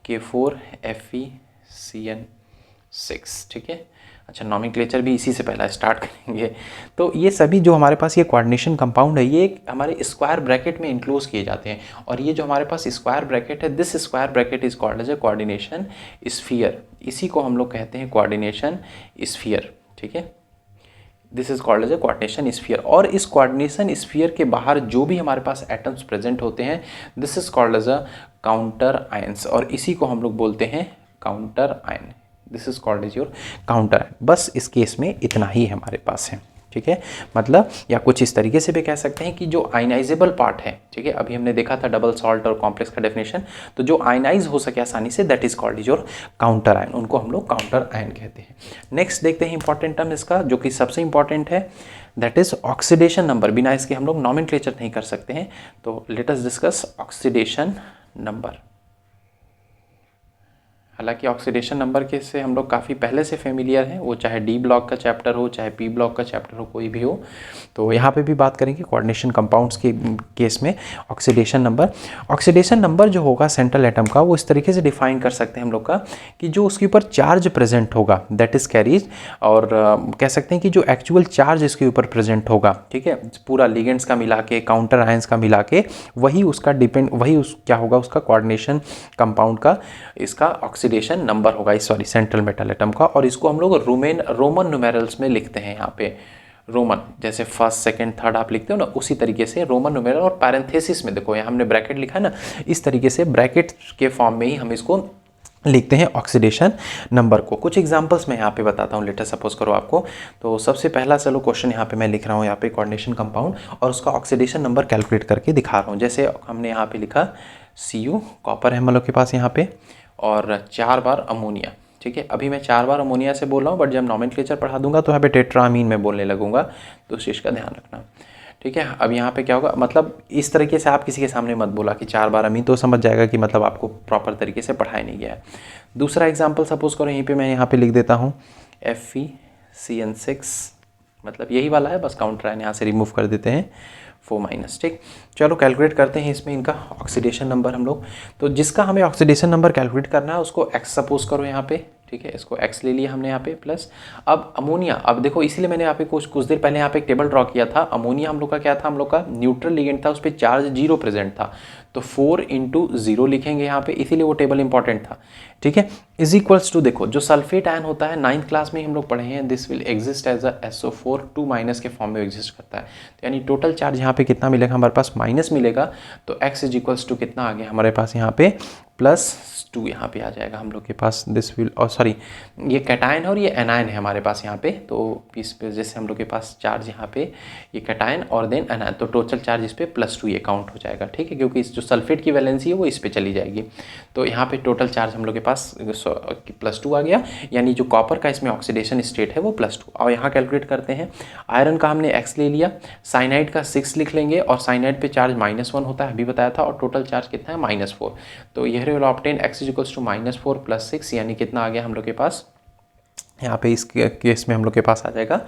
K4FeCN6। ठीक है, अच्छा, नॉमेनक्लेचर भी इसी से पहला स्टार्ट करेंगे। तो ये सभी जो हमारे पास ये कोऑर्डिनेशन कंपाउंड है, ये हमारे स्क्वायर ब्रैकेट में इंक्लोज किए जाते हैं। और ये जो हमारे पास स्क्वायर ब्रैकेट है, this square bracket is called as a coordination sphere. इसी को हम लोग कहते हैं कोऑर्डिनेशन स्फीयर। ठीक है, this is called as a coordination sphere. और इस कोऑर्डिनेशन स्फीयर के बाहर जो भी हमारे पास एटम्स प्रेजेंट होते हैं, this is called as a counter ions, और इसी को हम लोग बोलते हैं counter ion. This is called as your counter ion. बस इस केस में इतना ही हमारे पास है। ठीक है, मतलब या कुछ इस तरीके से भी कह सकते हैं कि जो आयनाइजेबल पार्ट है, ठीक है, अभी हमने देखा था डबल सॉल्ट और कॉम्प्लेक्स का डेफिनेशन, तो जो आयनाइज हो सके आसानी से, that is called is your counter ion. उनको हम लोग काउंटर आयन कहते हैं। नेक्स्ट देखते हैं इंपॉर्टेंट टर्म इसका, जो कि सबसे इंपॉर्टेंट है, दैट इज ऑक्सीडेशन नंबर। बिना इसके हम लोग नॉमेनक्लेचर नहीं कर सकते हैं। तो late us discuss oxidation number. हालांकि ऑक्सीडेशन नंबर के से हम लोग काफ़ी पहले से फेमिलियर हैं, वो चाहे डी ब्लॉक का चैप्टर हो चाहे पी ब्लॉक का चैप्टर हो, कोई भी हो। तो यहाँ पे भी बात करेंगे कोऑर्डिनेशन कंपाउंड्स के केस में ऑक्सीडेशन नंबर। ऑक्सीडेशन नंबर जो होगा सेंट्रल एटम का, वो इस तरीके से डिफाइन कर सकते हैं हम लोग का कि जो उसके ऊपर चार्ज प्रेजेंट होगा, दैट इज कैरीज, और कह सकते हैं कि जो एक्चुअल चार्ज इसके ऊपर प्रेजेंट होगा, ठीक है, पूरा लिगेंड्स का मिला के, काउंटर आयंस का मिला के, वही उसका क्या होगा, उसका कोऑर्डिनेशन कंपाउंड का इसका ऑक्सीडेशन नंबर होगा, सॉरी सेंट्रल मेटल एटम का। और इसको हम लोग रोमन न्यूमेरल्स में लिखते हैं। यहाँ पे रोमन, जैसे फर्स्ट सेकंड थर्ड आप लिखते हो ना, उसी तरीके से रोमन न्यूमेरल, और पैरेंथेसिस में देखो यहाँ हमने ब्रैकेट लिखा है ना, इस तरीके से ब्रैकेट के फॉर्म में ही हम इसको लिखते हैं ऑक्सीडेशन नंबर को। कुछ एग्जांपल्स मैं यहाँ पे बताता हूँ, लेटर सपोज करो आपको। तो सबसे पहला चलो क्वेश्चन यहाँ पे मैं लिख रहा हूँ, यहाँ पे कोऑर्डिनेशन कंपाउंड और उसका ऑक्सीडेशन नंबर कैलकुलेट करके दिखा रहा हूँ। जैसे हमने यहाँ पे लिखा Cu, कॉपर है हम लोग के पास यहाँ पे, और 4 बार अमोनिया। ठीक है, अभी मैं 4 बार अमोनिया से बोल रहा हूँ, बट जब नॉमेनक्लेचर पढ़ा दूंगा तो यहाँ पे टेट्रामीन में बोलने लगूंगा, तो उस चीज़ का ध्यान रखना। ठीक है, अब यहाँ पे क्या होगा, मतलब इस तरीके से आप किसी के सामने मत बोला कि 4 बार अमीन, तो समझ जाएगा कि मतलब आपको प्रॉपर तरीके से पढ़ाया नहीं गया है। दूसरा एग्जाम्पल सपोज करो, यहीं पे मैं यहाँ पे लिख देता हूँ FeCN6, मतलब यही वाला है, बस काउंटर आयन यहाँ से रिमूव कर देते हैं 4-। ठीक, चलो कैलकुलेट करते हैं इसमें इनका ऑक्सीडेशन नंबर हम लोग। तो जिसका हमें ऑक्सीडेशन नंबर कैलकुलेट करना है उसको x सपोज करो यहाँ पे। ठीक है, इसको x ले लिया हमने यहाँ पे, प्लस अब अमोनिया। अब देखो, इसीलिए मैंने यहाँ पे कुछ देर पहले यहाँ पे एक टेबल ड्रॉ किया था। अमोनिया हम लोग का क्या था, हम लोग का न्यूट्रल लिगेंड था, उस पर चार्ज 0 प्रेजेंट था, तो 4 × 0 लिखेंगे यहाँ पे, इसीलिए वो टेबल इंपॉर्टेंट था। ठीक है, इज इक्वल्स टू, देखो जो सल्फेट आयन होता है 9th क्लास में हम लोग पढ़े हैं, this will exist as a SO4 2- के फॉर्म में एग्जिस्ट करता है। तो यानी टोटल चार्ज यहाँ पे कितना मिलेगा, हमारे पास माइनस मिलेगा, तो x इज इक्वल्स टू कितना आ गया हमारे पास यहाँ पे +2 यहाँ पे आ जाएगा हम लोग के पास। दिस विल, और सॉरी ये कैटायन है और ये एनायन है हमारे पास यहाँ पे, तो इस पे जैसे हम लोग के पास चार्ज यहाँ पे ये कैटायन और देन एनायन, तो टोटल चार्ज इस पे +2 ये काउंट हो जाएगा। ठीक है, क्योंकि इस जो सल्फेट की वैलेंसी है वो इस पे चली जाएगी, तो यहाँ पे टोटल चार्ज हम लोग के पास +2 आ गया, यानी जो कॉपर का इसमें ऑक्सीडेशन स्टेट है वो +2। और यहाँ कैलकुलेट करते हैं, आयरन का हमने x ले लिया, साइनाइड का 6 लिख लेंगे, और साइनाइड पे चार्ज -1 होता है, अभी बताया था, और टोटल चार्ज कितना है -4। तो यह will obtain x is equals to -4 + 6, यानी कितना आ गया हम लोग के पास यहाँ पे इस केस में हम लोग के पास आ जाएगा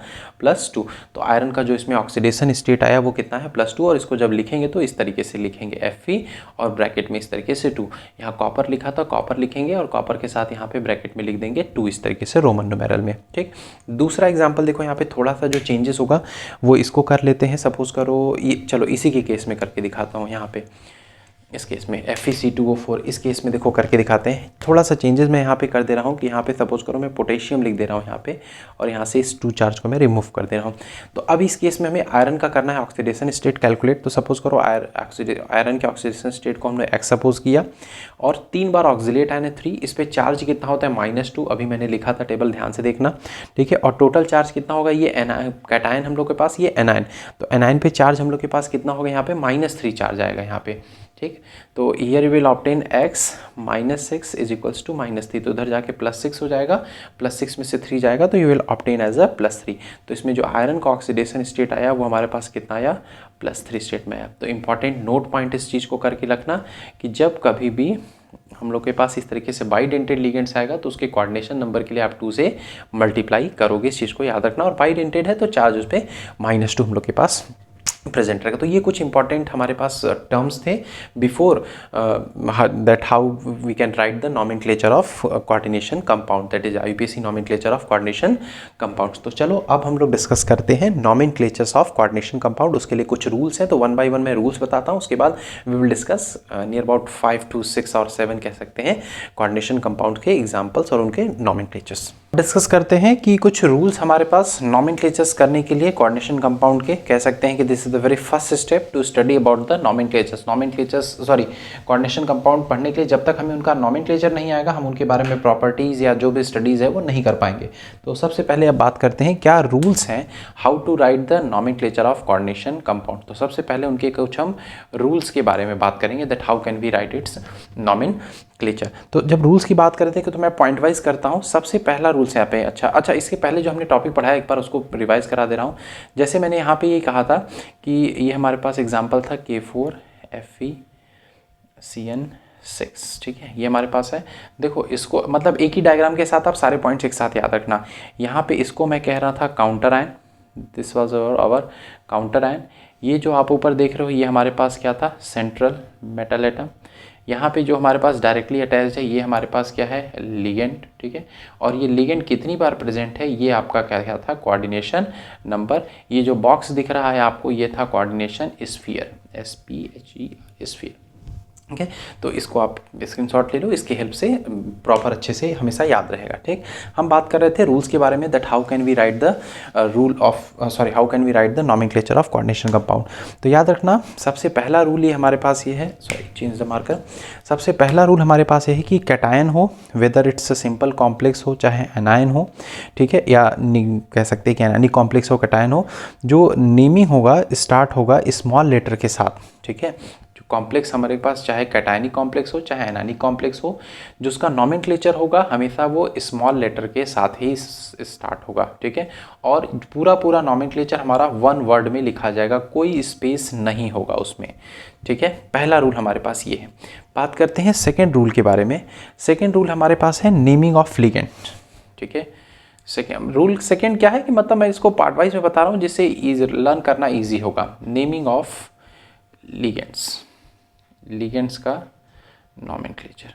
+2। तो आयरन का जो इसमें ऑक्सीडेशन स्टेट आया वो कितना है +2, और इसको जब लिखेंगे तो इस तरीके से लिखेंगे Fe और ब्रैकेट में इस तरीके से 2। यहाँ कॉपर लिखा था, कॉपर लिखेंगे और कॉपर के साथ यहाँ पे ब्रैकेट में लिख देंगे 2 इस तरीके से रोमन न्यूमेरल में। ठीक, दूसरा एग्जाम्पल देखो, यहाँ पे थोड़ा सा जो चेंजेस होगा वो इसको कर लेते हैं। सपोज करो ये, चलो इसी के केस में करके दिखाता हूँ। यहाँ पे इस केस में FeC2O4 इस केस में देखो करके दिखाते हैं। थोड़ा सा चेंजेस मैं यहाँ पे कर दे रहा हूँ कि यहाँ पे सपोज करो मैं पोटेशियम लिख दे रहा हूँ यहाँ पे, और यहाँ से इस 2 चार्ज को मैं रिमूव कर दे रहा हूँ। तो अब इस केस में हमें आयरन का करना है ऑक्सीडेशन स्टेट कैलकुलेट। तो सपोज करो आयरन के ऑक्सीडेशन स्टेट को हमने X सपोज किया, और 3 बार ऑक्सीलेट आयन है 3, इस पर चार्ज कितना होता है -2, अभी मैंने लिखा था टेबल, ध्यान से देखना। ठीक है, और टोटल चार्ज कितना होगा, ये कैटायन हम लोग के पास, ये एनायन, तो एनायन पे चार्ज हम लोग के पास कितना होगा, यहाँ पे -3 चार्ज आएगा यहाँ पे। ठीक, तो here you will obtain x -6 is equals to -3, तो उधर जाके +6 हो जाएगा, +6 में से 3 जाएगा तो you will obtain as a +3। तो इसमें जो आयरन का ऑक्सीडेशन स्टेट आया वो हमारे पास कितना आया, +3 स्टेट में आया। तो इंपॉर्टेंट नोट पॉइंट इस चीज़ को करके रखना कि जब कभी भी हम लोग के पास इस तरीके से बाइडेंटेड लिगेंड्स आएगा तो उसके कोऑर्डिनेशन नंबर के लिए आप 2 से मल्टीप्लाई करोगे, इस चीज़ को याद रखना। और बाइडेंटेड है तो चार्ज उस पर -2 हम लोग के पास प्रेजेंट रहेगा। तो ये कुछ इंपॉर्टेंट हमारे पास टर्म्स थे before that how we can write the nomenclature of coordination compound, that is IUPAC nomenclature of coordination compounds. तो चलो अब हम लोग डिस्कस करते हैं नॉमेनक्लेचर्स ऑफ कोऑर्डिनेशन कंपाउंड। उसके लिए कुछ रूल्स हैं, तो 1 बाय 1 मैं रूल्स बताता हूँ, उसके बाद we will discuss near about 5 to 6 और 7 कह सकते हैं कोऑर्डिनेशन कंपाउंड के एग्जाम्पल्स और उनके नॉमेनक्लेचर्स डिस्कस करते हैं। कि कुछ रूल्स हमारे पास नॉमेनक्लेचर्स करने के लिए कोऑर्डिनेशन कंपाउंड के, कह सकते हैं कि this is the very first step to study about the coordination compound पढ़ने के लिए जब तक हमें उनका नॉमेनक्लेचर नहीं आएगा हम उनके बारे में प्रॉपर्टीज या जो भी स्टडीज है वो नहीं कर पाएंगे। तो सबसे पहले अब बात करते हैं क्या रूल्स हैं how to write the nomenclature of coordination compound. तो सबसे पहले उनके कुछ हम रूल्स के बारे में बात करेंगे, that how can we write its nomenclature. तो जब रूल्स की बात करते हैं तो मैं पॉइंट वाइज करता हूँ। सबसे पहला रूल्स यहाँ पे, अच्छा इसके पहले जो हमने टॉपिक पढ़ा है एक बार उसको रिवाइज करा दे रहा हूँ। जैसे मैंने यहाँ पे ये कहा था कि ये हमारे पास एग्जांपल था K4FeCN6, ठीक है, ये हमारे पास है। देखो इसको मतलब एक ही डायग्राम के साथ आप सारे पॉइंट्स एक साथ याद रखना। यहाँ पे इसको मैं कह रहा था counter ion, this was our counter ion. ये जो आप ऊपर देख रहे हो ये हमारे पास क्या था, सेंट्रल मेटल एटम। यहाँ पे जो हमारे पास डायरेक्टली अटैच्ड है ये हमारे पास क्या है, लिगेंड, ठीक है। और ये लिगेंड कितनी बार प्रेजेंट है, ये आपका क्या था, कोऑर्डिनेशन नंबर। ये जो बॉक्स दिख रहा है आपको ये था कोऑर्डिनेशन स्फीयर, SPHE स्फीयर, ठीक है। तो इसको आप स्क्रीनशॉट ले लो, इसके हेल्प से प्रॉपर अच्छे से हमेशा याद रहेगा। ठीक, हम बात कर रहे थे रूल्स के बारे में, that how can we write the how can we write the nomenclature of coordination compound. तो याद रखना सबसे पहला रूल ये हमारे पास ये है, चेंज द मार्कर। सबसे पहला रूल हमारे पास ये है कि कैटायन हो, whether it's a simple complex हो चाहे एनायन हो, ठीक है, या कह सकते हैं कि एनायनिक कॉम्प्लेक्स हो, कैटायन हो, जो नेमिंग होगा स्टार्ट होगा स्मॉल लेटर के साथ, ठीक है। कॉम्प्लेक्स हमारे पास चाहे कैटायनिक कॉम्प्लेक्स हो चाहे एनायनिक कॉम्प्लेक्स हो, जो उसका नॉमेनक्लेचर होगा हमेशा वो स्मॉल लेटर के साथ ही स्टार्ट होगा, ठीक है। और पूरा नॉमेनक्लेचर हमारा 1 वर्ड में लिखा जाएगा, कोई स्पेस नहीं होगा उसमें, ठीक है। पहला रूल हमारे पास ये है। बात करते हैं सेकेंड रूल के बारे में। सेकेंड रूल हमारे पास है नेमिंग ऑफ लिगेंड, ठीक है। रूल सेकेंड क्या है कि मतलब मैं इसको पार्ट वाइज में बता रहा हूँ जिससे लर्न करना ईजी होगा। नेमिंग ऑफ लिगेंड्स का नॉमेनक्लेचर,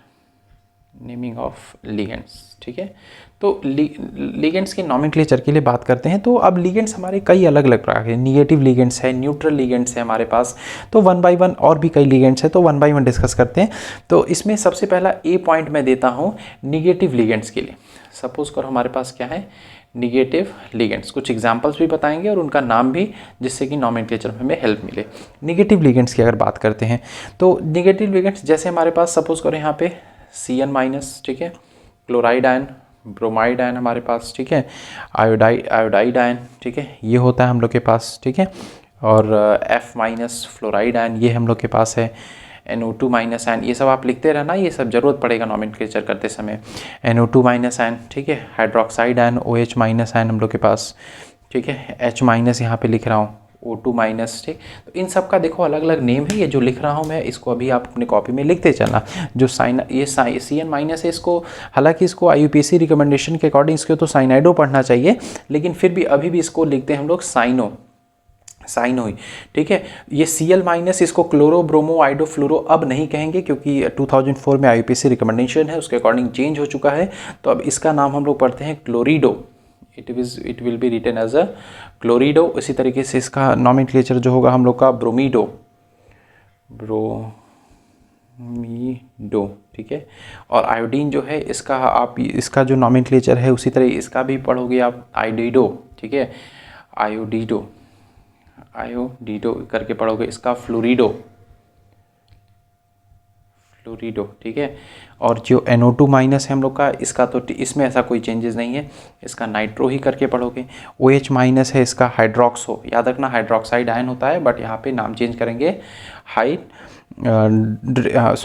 नेमिंग ऑफ लिगेंड्स, ठीक है। तो लिगेंड्स के नॉमेनक्लेचर के लिए बात करते हैं। तो अब लिगेंड्स हमारे कई अलग अलग प्रकार के, निगेटिव लिगेंड्स है, न्यूट्रल लिगेंड्स है हमारे पास। तो 1 बाय 1 और भी कई लिगेंड्स है, तो 1 बाय 1 डिस्कस करते हैं। तो इसमें सबसे पहला ए पॉइंट मैं देता हूँ निगेटिव लिगेंड्स के लिए। सपोज करो हमारे पास क्या है, निगेटिव लिगेंड्स। कुछ एग्जांपल्स भी बताएंगे और उनका नाम भी, जिससे कि नॉमेनक्लेचर में हमें हेल्प मिले। निगेटिव लिगेंड्स की अगर बात करते हैं तो निगेटिव लिगेंड्स जैसे हमारे पास सपोज करें यहाँ पे Cn-, ठीक है, क्लोराइड आयन, ब्रोमाइड आयन हमारे पास, ठीक है, आयोडाइड आयन, ठीक है, ये होता है हम लोग के पास, ठीक है। और F- फ्लोराइड आयन ये हम लोग के पास है। NO2- आयन, ये सब आप लिखते रहना, ये सब जरूरत पड़ेगा नॉमेनक्लेचर करते समय। NO2- आयन, ठीक है, हाइड्रोक्साइड आयन, OH- आयन हम लोग के पास, ठीक है, H- यहाँ पे लिख रहा हूँ, O2 माइनस, ठीक। तो इन सब का देखो अलग अलग नेम है, ये जो लिख रहा हूँ मैं इसको अभी आप अपने कॉपी में लिखते चलना। जो ये CN माइनस है, इसको हालांकि इसको IUPAC रिकमेंडेशन के अकॉर्डिंग इसको तो साइनाइडो पढ़ना चाहिए, लेकिन फिर भी अभी भी इसको लिखते हैं हम लोग साइनोई, ठीक है। ये Cl माइनस, इसको क्लोरो ब्रोमो आइडो फ्लोरो अब नहीं कहेंगे क्योंकि 2004 में IUPAC रिकमेंडेशन है, उसके अकॉर्डिंग चेंज हो चुका है। तो अब इसका नाम हम लोग पढ़ते हैं chlorido. It will be written as a chlorido. इसी तरीके से इसका नॉमेनक्लेचर जो होगा हम लोग का ब्रोमीडो, ठीक है। और आयोडीन जो है इसका आप इसका जो नॉमेनक्लेचर है उसी तरह इसका भी पढ़ोगे आप, आयोडिडो, ठीक है। आयोडिडो करके पढ़ोगे, इसका फ्लोरिडो, ठीक है। और जो NO2 माइनस है हम लोग का, इसका तो इसमें ऐसा कोई चेंजेस नहीं है, इसका नाइट्रो ही करके पढ़ोगे। OH माइनस है, इसका हाइड्रोक्सो, याद रखना हाइड्रोक्साइड आयन होता है, बट यहाँ पे नाम चेंज करेंगे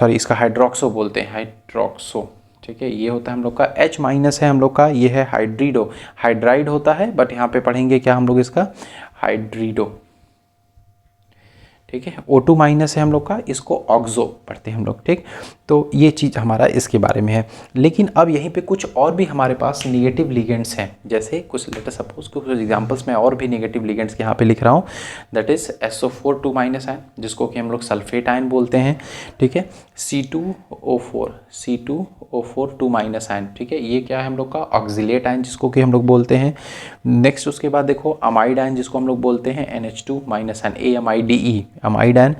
इसका हाइड्रोक्सो बोलते हैं, हाइड्रोक्सो, ठीक है। ये होता है हम लोग का H माइनस है हम लोग का, ये है हाइड्रिडो, हाइड्राइड होता है, बट यहाँ पे पढ़ेंगे क्या हम लोग इसका, हाइड्रिडो, ठीक है। O2 माइनस है हम लोग का, इसको ऑक्सो पढ़ते हैं हम लोग, ठीक। तो ये चीज़ हमारा इसके बारे में है। लेकिन अब यहीं पे कुछ और भी हमारे पास नेगेटिव लिगेंड्स हैं, जैसे कुछ लेट अस सपोज कुछ एग्जांपल्स में और भी नेगेटिव लिगेंड्स के यहाँ पे लिख रहा हूँ। That is SO4 2 minus ion, जिसको कि हम लोग सल्फेट आयन बोलते हैं, ठीक है। C2O4 2 माइनस आयन, ठीक है। ये क्या है हम लोग का, ऑक्जिलेट आयन जिसको कि हम लोग बोलते हैं। नेक्स्ट उसके बाद देखो अमाइड आयन जिसको हम लोग बोलते हैं NH2 minus ion, AMIDE, amide ion.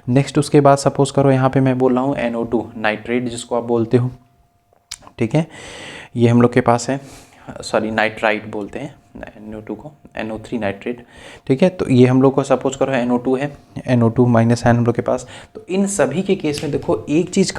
Next उसके बाद सपोज करो यहाँ पे मैं बोल रहा हूँ NO2 नाइट्रेट जिसको आप बोलते हो, ठीक है। ये हम लोग के पास है, सॉरी नाइट्राइट बोलते हैं NO2 को, NO3 नाइट्रेट, ठीक है। तो ये हम लोग को सपोज करो NO2 है, NO2 माइनस आयन हम लोग के पास। तो इन सभी के केस में देखो एक चीज़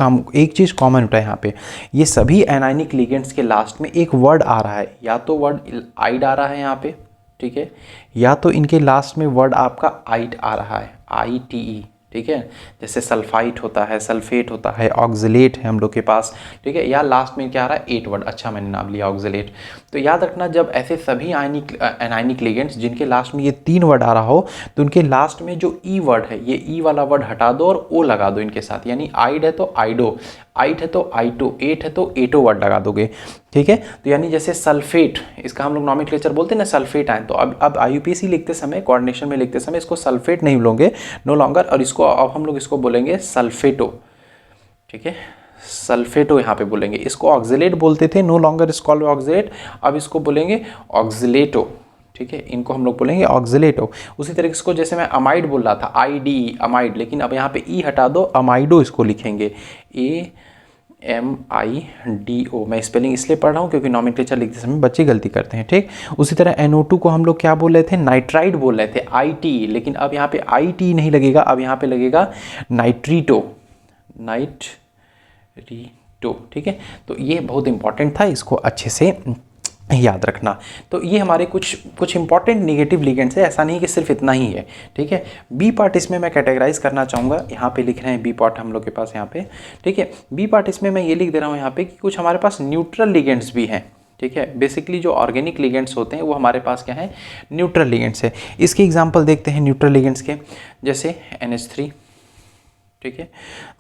कॉमन होता है यहाँ पे, ये सभी एनायनिक लिगेंड्स के लास्ट में एक वर्ड आ रहा है, या तो वर्ड आइड आ रहा है यहाँ पे, ठीक है, या तो इनके लास्ट में वर्ड आपका आइट आ रहा है, ITE, ठीक है। जैसे सल्फाइट होता है, सल्फेट होता है, ऑक्जिलेट है हम लोग के पास, ठीक है। या लास्ट में क्या आ रहा है, 8 वर्ड, अच्छा मैंने नाम लिया ऑक्जिलेट। तो याद रखना जब ऐसे सभी एनायनिक लिगेंड्स जिनके लास्ट में ये 3 वर्ड आ रहा हो, तो उनके लास्ट में जो ई वर्ड है, ये ई वाला वर्ड हटा दो और ओ लगा दो इनके साथ, यानी आइड है तो आइडो, आइट है तो आइटो, एट है तो एटो वर्ड लगा दोगे, ठीक है। तो यानी जैसे सल्फेट, इसका हम लोग नॉमेनक्लेचर बोलते हैं ना सल्फेट आयन, तो अब IUPAC लिखते समय, कोऑर्डिनेशन में लिखते समय इसको सल्फेट नहीं बोलोगे नो लॉन्गर, और इसको अब हम लोग इसको बोलेंगे सल्फेटो, ठीक है, सल्फेटो यहाँ पे बोलेंगे। इसको ऑक्जिलेट बोलते थे, no longer is called oxalate, अब इसको बोलेंगे ऑक्जिलेटो, ठीक है। इनको हम लोग बोलेंगे ऑक्जिलेटो। उसी तरीके से जैसे मैं अमाइड बोल रहा था, IDE अमाइड, लेकिन अब यहाँ पे ई हटा दो, अमाइडो इसको लिखेंगे, AMIDO। मैं स्पेलिंग इसलिए पढ़ रहा हूँ क्योंकि नॉमेनक्लेचर लिखते समय बच्चे गलती करते हैं, ठीक। उसी तरह NO2 को हम लोग क्या बोल रहे थे, नाइट्राइड बोल रहे थे, IT, लेकिन अब यहाँ पे IT नहीं लगेगा, अब यहाँ पे लगेगा नाइट्रीटो, ठीक है। तो ये बहुत इंपॉर्टेंट था, इसको अच्छे से याद रखना। तो ये हमारे कुछ इंपॉर्टेंट नेगेटिव लिगेंड्स है, ऐसा नहीं कि सिर्फ इतना ही है, ठीक है। बी पार्ट इसमें मैं कैटेगराइज करना चाहूँगा, यहाँ पे लिख रहे हैं बी पार्ट हम लोग के पास यहाँ पे, ठीक है। बी पार्ट इसमें मैं ये लिख दे रहा हूँ यहाँ पे कि कुछ हमारे पास न्यूट्रल लिगेंड्स भी हैं, ठीक है। बेसिकली जो ऑर्गेनिक लिगेंड्स होते हैं वो हमारे पास क्या है, न्यूट्रल लिगेंड्स है। इसके एग्जाम्पल देखते हैं न्यूट्रल लिगेंड्स के, जैसे NH3, ठीक है।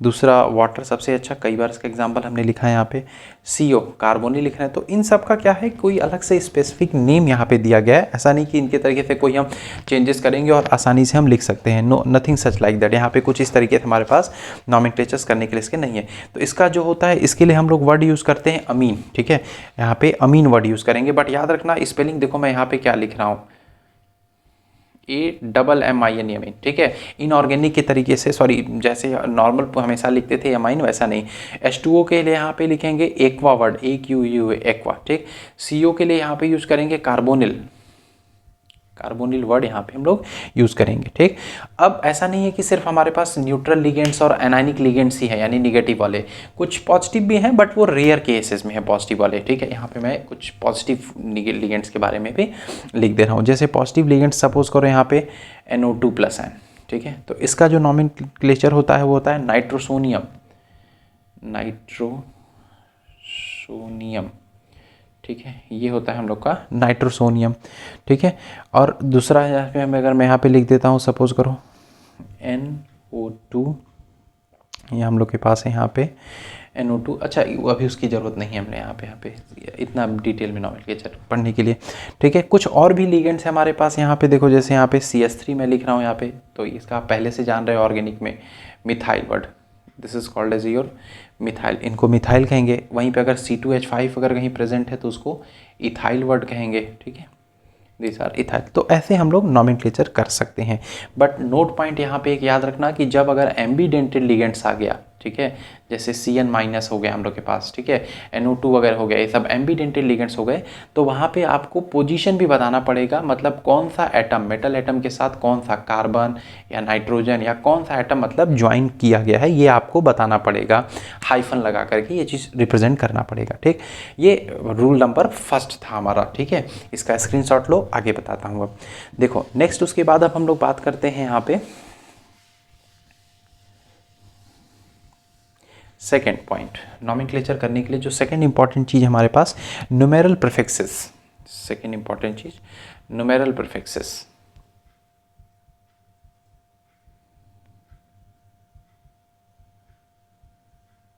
दूसरा वाटर सबसे अच्छा, कई बार इसका एग्जांपल हमने लिखा है यहाँ पे, CO कार्बोनिल लिख रहे हैं। तो इन सब का क्या है, कोई अलग से स्पेसिफिक नेम यहाँ पे दिया गया है, ऐसा नहीं कि इनके तरीके से कोई हम चेंजेस करेंगे और आसानी से हम लिख सकते हैं, no nothing such like that. यहाँ पे कुछ इस तरीके से हमारे पास नॉमेनक्लेचर्स करने के लिए इसके नहीं है। तो इसका जो होता है, इसके लिए हम लोग वर्ड यूज़ करते हैं अमीन, ठीक है। यहाँ पे अमीन वर्ड यूज़ करेंगे, बट याद रखना स्पेलिंग देखो मैं यहाँ पे क्या लिख रहा हूँ, AMMINE, ठीक है। इनऑर्गेनिक के तरीके से, सॉरी जैसे नॉर्मल हमेशा लिखते थे अमाइन, वैसा नहीं। H2O के लिए यहाँ पे लिखेंगे एक्वा वर्ड, AQUA एक्वा, ठीक। CO के लिए यहाँ पे यूज़ करेंगे कार्बोनिल वर्ड यहाँ पे हम लोग यूज़ करेंगे, ठीक। अब ऐसा नहीं है कि सिर्फ हमारे पास न्यूट्रल लिगेंड्स और एनायनिक लिगेंड्स ही हैं, यानी निगेटिव वाले, कुछ पॉजिटिव भी हैं, बट वो रेयर केसेस में है पॉजिटिव वाले, ठीक है। यहाँ पे मैं कुछ पॉजिटिव लिगेंड्स के बारे में भी लिख दे रहा हूँ। जैसे पॉजिटिव लिगेंड्स सपोज करो यहाँ पे NO2 प्लस है, ठीक है। तो इसका जो नॉमेनक्लेचर होता है वो होता है नाइट्रोसोनियम, ठीक है, ये होता है हम लोग का नाइट्रोसोनियम। ठीक है, और दूसरा यहाँ पे मैं यहाँ पे लिख देता हूँ, सपोज करो NO2, ये हम लोग के पास है यहाँ पे NO2। अच्छा, अभी उसकी ज़रूरत नहीं है हमने यहाँ पे इतना डिटेल में नॉमेनक्लेचर पढ़ने के लिए। ठीक है, कुछ और भी लिगेंड्स है हमारे पास यहाँ पे, देखो जैसे यहाँ पे CH3 मैं लिख रहा हूँ यहाँ पे, तो इसका आप पहले से जान रहे हो ऑर्गेनिक में methyl word, this is called as your methyl, इनको मिथाइल कहेंगे। वहीं पे अगर C2H5 अगर कहीं प्रेजेंट है तो उसको इथाइल वर्ड कहेंगे। ठीक है, दिस आर इथाइल। तो ऐसे हम लोग नॉमेनक्लेचर कर सकते हैं। बट नोट पॉइंट यहाँ पे एक याद रखना कि जब अगर एम्बीडेंटेड लिगेंड्स आ गया, ठीक है, जैसे CN- हो गया हम लोग के पास, ठीक है, NO2 वगैरह हो गया, ये सब एम्बीडेंटेड लिगेंड्स हो गए, तो वहाँ पे आपको पोजीशन भी बताना पड़ेगा, मतलब कौन सा एटम मेटल एटम के साथ कौन सा कार्बन या नाइट्रोजन या कौन सा एटम मतलब ज्वाइन किया गया है, ये आपको बताना पड़ेगा, हाइफन लगा करके ये चीज़ रिप्रेजेंट करना पड़ेगा। ठीक, ये रूल नंबर फर्स्ट था हमारा। ठीक है, इसका स्क्रीनशॉट लो, आगे बताता हूँ। अब देखो नेक्स्ट, उसके बाद अब हम लोग बात करते हैं यहाँ पे सेकेंड पॉइंट, नॉमेनक्लेचर करने के लिए जो सेकेंड इंपॉर्टेंट चीज़ हमारे पास, न्यूमेरल प्रीफिक्सेस। सेकेंड इंपॉर्टेंट चीज़ न्यूमेरल प्रीफिक्सेस।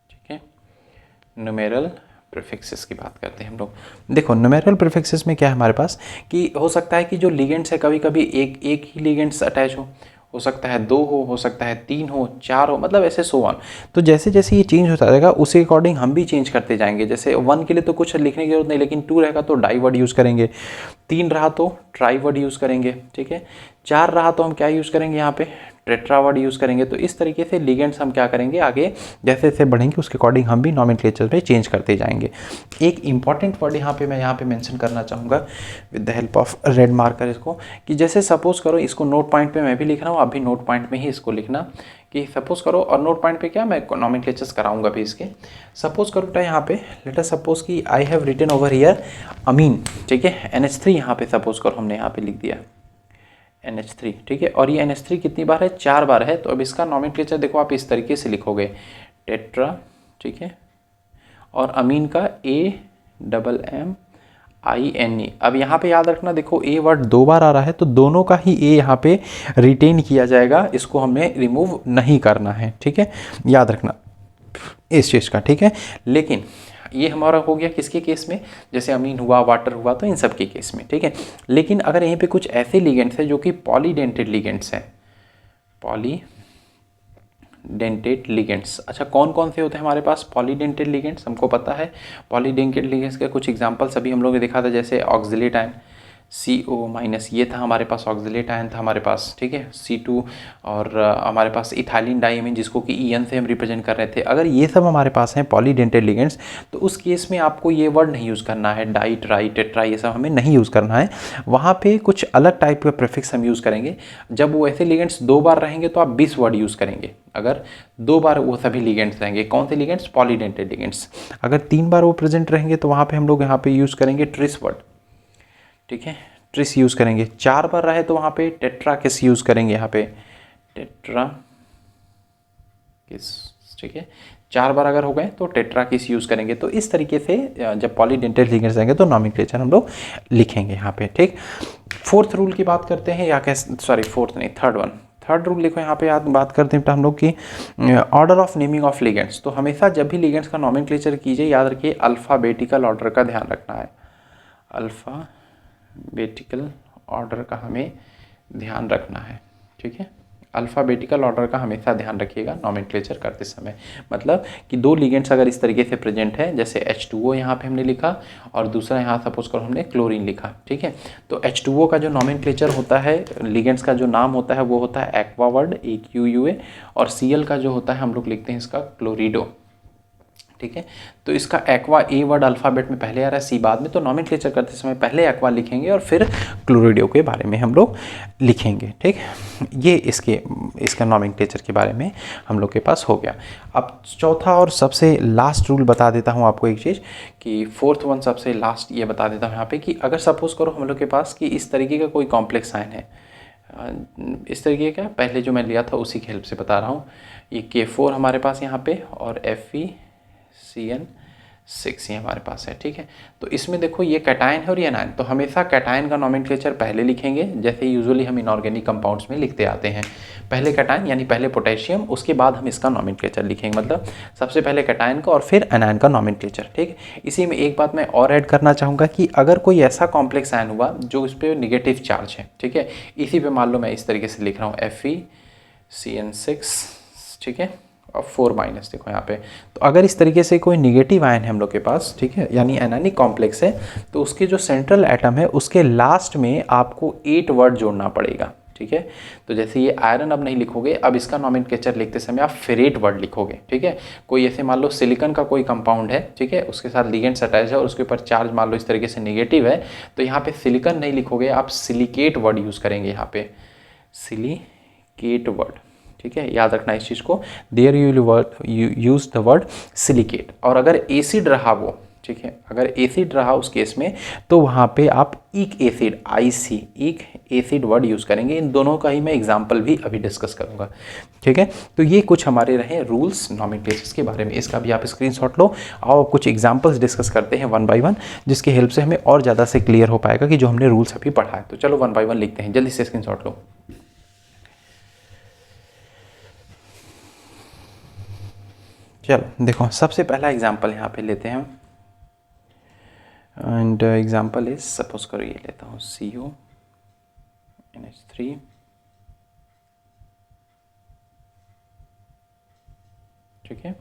ठीक है, न्यूमेरल प्रीफिक्सेस की बात करते हैं हम लोग। देखो न्यूमेरल प्रीफिक्सेस में क्या है हमारे पास कि हो सकता है कि जो लिगेंड्स है कभी कभी एक ही लिगेंड्स अटैच हो सकता है 2 हो सकता है 3 हो, 4 हो, मतलब ऐसे सो ऑन। तो जैसे जैसे ये चेंज होता रहेगा उसी अकॉर्डिंग हम भी चेंज करते जाएंगे। जैसे 1 के लिए तो कुछ लिखने की जरूरत नहीं, लेकिन 2 रहेगा तो डाई वर्ड यूज़ करेंगे, 3 रहा तो ट्राई वर्ड यूज़ करेंगे। ठीक है, 4 रहा तो हम क्या यूज़ करेंगे यहाँ पे, टेट्रा वर्ड यूज़ करेंगे। तो इस तरीके से लिगेंड्स हम क्या करेंगे आगे जैसे जैसे बढ़ेंगे उसके अकॉर्डिंग हम भी नॉमेनक्लेचर पे चेंज करते जाएंगे। एक इंपॉर्टेंट वर्ड यहाँ पे मेंशन करना चाहूँगा with the help of red marker इसको, कि जैसे सपोज करो, इसको नोट पॉइंट पे मैं भी लिख रहा हूँ, आप भी नोट पॉइंट में ही इसको लिखना कि सपोज करो, और नोट पॉइंट पे क्या मैं नॉमेनक्लेचर्स कराऊंगा भी इसके। सपोज करो बेटा यहाँ पे लेट अस सपोज कि I have written over here amine. ठीक है, NH3 यहाँ पे सपोज करो हमने यहाँ पे लिख दिया NH3। ठीक है, और ये NH3 कितनी बार है, 4 बार है। तो अब इसका नॉमेनक्लेचर देखो आप इस तरीके से लिखोगे, टेट्रा, ठीक है, और अमीन का AMMINE। अब यहाँ पे याद रखना, देखो ए वर्ड 2 बार आ रहा है तो दोनों का ही ए यहाँ पे रिटेन किया जाएगा, इसको हमने रिमूव नहीं करना है। ठीक है, याद रखना इस चीज़ का। ठीक है, लेकिन ये हमारा हो गया किसके केस में, जैसे अमीन हुआ, वाटर हुआ, तो इन सब के केस में। ठीक है, लेकिन अगर यहीं पे कुछ ऐसे लिगेंड्स हैं जो कि पॉलीडेंटेड लिगेंड्स हैं, पॉलीडेंटेड लिगेंड्स। अच्छा, कौन कौन से होते हैं हमारे पास पॉलीडेंटेड लिगेंड्स, हमको पता है। पॉलीडेंटेड लिगेंड्स के कुछ एग्जांपल्स अभी हम लोगों ने देखा था, जैसे ऑक्सिलेट आयन CO-, ये था हमारे पास, ऑक्सिलेट आयन था हमारे पास। ठीक है, C2, और हमारे पास इथाइलिन डाइमीन जिसको कि EN से हम रिप्रेजेंट कर रहे थे। अगर ये सब हमारे पास हैं पॉलीडेंटेड लिगेंड्स, तो उस केस में आपको ये वर्ड नहीं यूज़ करना है, डाई, ट्राई, टेट्रा, ये सब हमें नहीं यूज़ करना है। वहाँ पे कुछ अलग टाइप का प्रीफिक्स हम यूज़ करेंगे। जब वो ऐसे लिगेंड्स 2 बार रहेंगे तो आप 20 वर्ड यूज़ करेंगे। अगर 2 बार वो सभी लिगेंड्स रहेंगे, कौन से लिगेंड्स, पॉलीडेंटेड लिगेंड्स। अगर 3 बार वो प्रेजेंट रहेंगे तो वहाँ पे हम लोग यहाँ पे यूज़ करेंगे ट्रिस वर्ड। ठीक है, ट्रिस यूज़ करेंगे। 4 बार रहे तो वहाँ पे टेट्रा किस यूज़ करेंगे, यहाँ पे टेट्रा किस। ठीक है, 4 बार अगर हो गए तो टेट्रा किस यूज़ करेंगे। तो इस तरीके से जब पॉलीडेंटेड लिगेंड्स आएंगे तो नॉमेनक्लेचर हम लोग लिखेंगे यहाँ पे। ठीक, फोर्थ रूल की बात करते हैं, या कैसे, सॉरी फोर्थ नहीं, थर्ड रूल लिखो यहाँ पे, याद बात करते हैं हम लोग की order of naming of ligands. तो हमेशा जब भी लिगेंड्स का नॉमेनक्लेचर कीजिए, याद रखिए अल्फ़ाबेटिकल ऑर्डर का ध्यान रखना है। अल्फ़ाबेटिकल ऑर्डर का हमें ध्यान रखना है। ठीक है, अल्फ़ाबेटिकल ऑर्डर का हमेशा ध्यान रखिएगा नॉमेनक्लेचर करते समय। मतलब कि 2 लिगेंड्स अगर इस तरीके से प्रेजेंट है, जैसे H2O यहाँ पे हमने लिखा और दूसरा यहाँ सपोज करो हमने क्लोरीन लिखा। ठीक है, तो H2O का जो नॉमेनक्लेचर होता है, लिगेंड्स का जो नाम होता है वो होता है एक्वा वर्ड, AQUA, और Cl का जो होता है हम लोग लिखते हैं इसका क्लोरिडो। ठीक है, तो इसका एक्वा ए वर्ड अल्फ़ाबेट में पहले आ रहा है, सी बाद में। तो नॉमेनक्लेचर करते समय पहले एक्वा लिखेंगे और फिर क्लोरिडो के बारे में हम लोग लिखेंगे। ठीक, ये इसका नॉमेनक्लेचर के बारे में हम लोग के पास हो गया। अब चौथा और सबसे लास्ट रूल बता देता हूँ आपको एक चीज़, कि फोर्थ वन सबसे लास्ट ये बता देता हूँ यहाँ पे, कि अगर सपोज़ करो हम लोग के पास कि इस तरीके का कोई कॉम्प्लेक्स आयन है, इस तरीके का, पहले जो मैं लिया था उसी की हेल्प से बता रहा हूँ। ये K4 हमारे पास यहाँ पे, और FeCN 6 ये हमारे पास है, ठीक है। तो इसमें देखो ये कैटायन है और ये एनायन, तो हमेशा कैटायन का नॉमेनक्लेचर पहले लिखेंगे, जैसे यूजुअली हम इनऑर्गेनिक कंपाउंड्स में लिखते आते हैं। पहले कैटायन यानी पहले पोटेशियम, उसके बाद हम इसका नॉमेनक्लेचर लिखेंगे, मतलब सबसे पहले कैटायन का और फिर एनायन का नॉमेनक्लेचर, ठीक है। इसी में एक बात मैं और ऐड करना चाहूँगा कि अगर कोई ऐसा कॉम्प्लेक्स आयन हुआ जो इस पर निगेटिव चार्ज है, ठीक है, इसी पे मान लो मैं इस तरीके से लिख रहा हूँ FeCN6, ठीक है, और 4- देखो यहाँ पे, तो अगर इस तरीके से कोई निगेटिव आयन है हम लोग के पास, ठीक है, यानी एनायनिक कॉम्प्लेक्स है, तो उसके जो सेंट्रल एटम है उसके लास्ट में आपको 8 वर्ड जोड़ना पड़ेगा, ठीक है। तो जैसे ये आयरन अब नहीं लिखोगे, अब इसका नॉमेनक्लेचर लिखते समय आप फेरेट वर्ड लिखोगे, ठीक है। कोई ऐसे मान लो सिलिकॉन का कोई कंपाउंड है, ठीक है, उसके साथ लिगेंड्स अटैच है और उसके ऊपर चार्ज मान लो इस तरीके से नेगेटिव है, तो यहाँ पे सिलिकॉन नहीं लिखोगे, आप सिलिकेट वर्ड यूज़ करेंगे, यहाँ पे सिलिकेट वर्ड, ठीक है, याद रखना इस चीज़ को। There you will use the word silicate. और अगर एसिड रहा वो, ठीक है, अगर एसिड रहा उस केस में, तो वहाँ पे आप ईक acid, IC, ईक acid word use करेंगे। इन दोनों का ही मैं एग्जांपल भी अभी डिस्कस करूँगा, ठीक है। तो ये कुछ हमारे रहे रूल्स नॉमेनक्लेचर्स के बारे में, इसका भी आप स्क्रीनशॉट लो और कुछ एग्जांपल्स डिस्कस करते हैं 1 बाय 1, जिसके हेल्प से हमें और ज़्यादा से क्लियर हो पाएगा कि जो हमने रूल्स अभी पढ़ा है। तो चलो 1 बाय 1 लिखते हैं, जल्दी से स्क्रीनशॉट लो। चलो देखो, सबसे पहला एग्जांपल यहाँ पे लेते हैं, एंड एग्जांपल इज, सपोज करो ये लेता हूँ CONH3, ठीक है।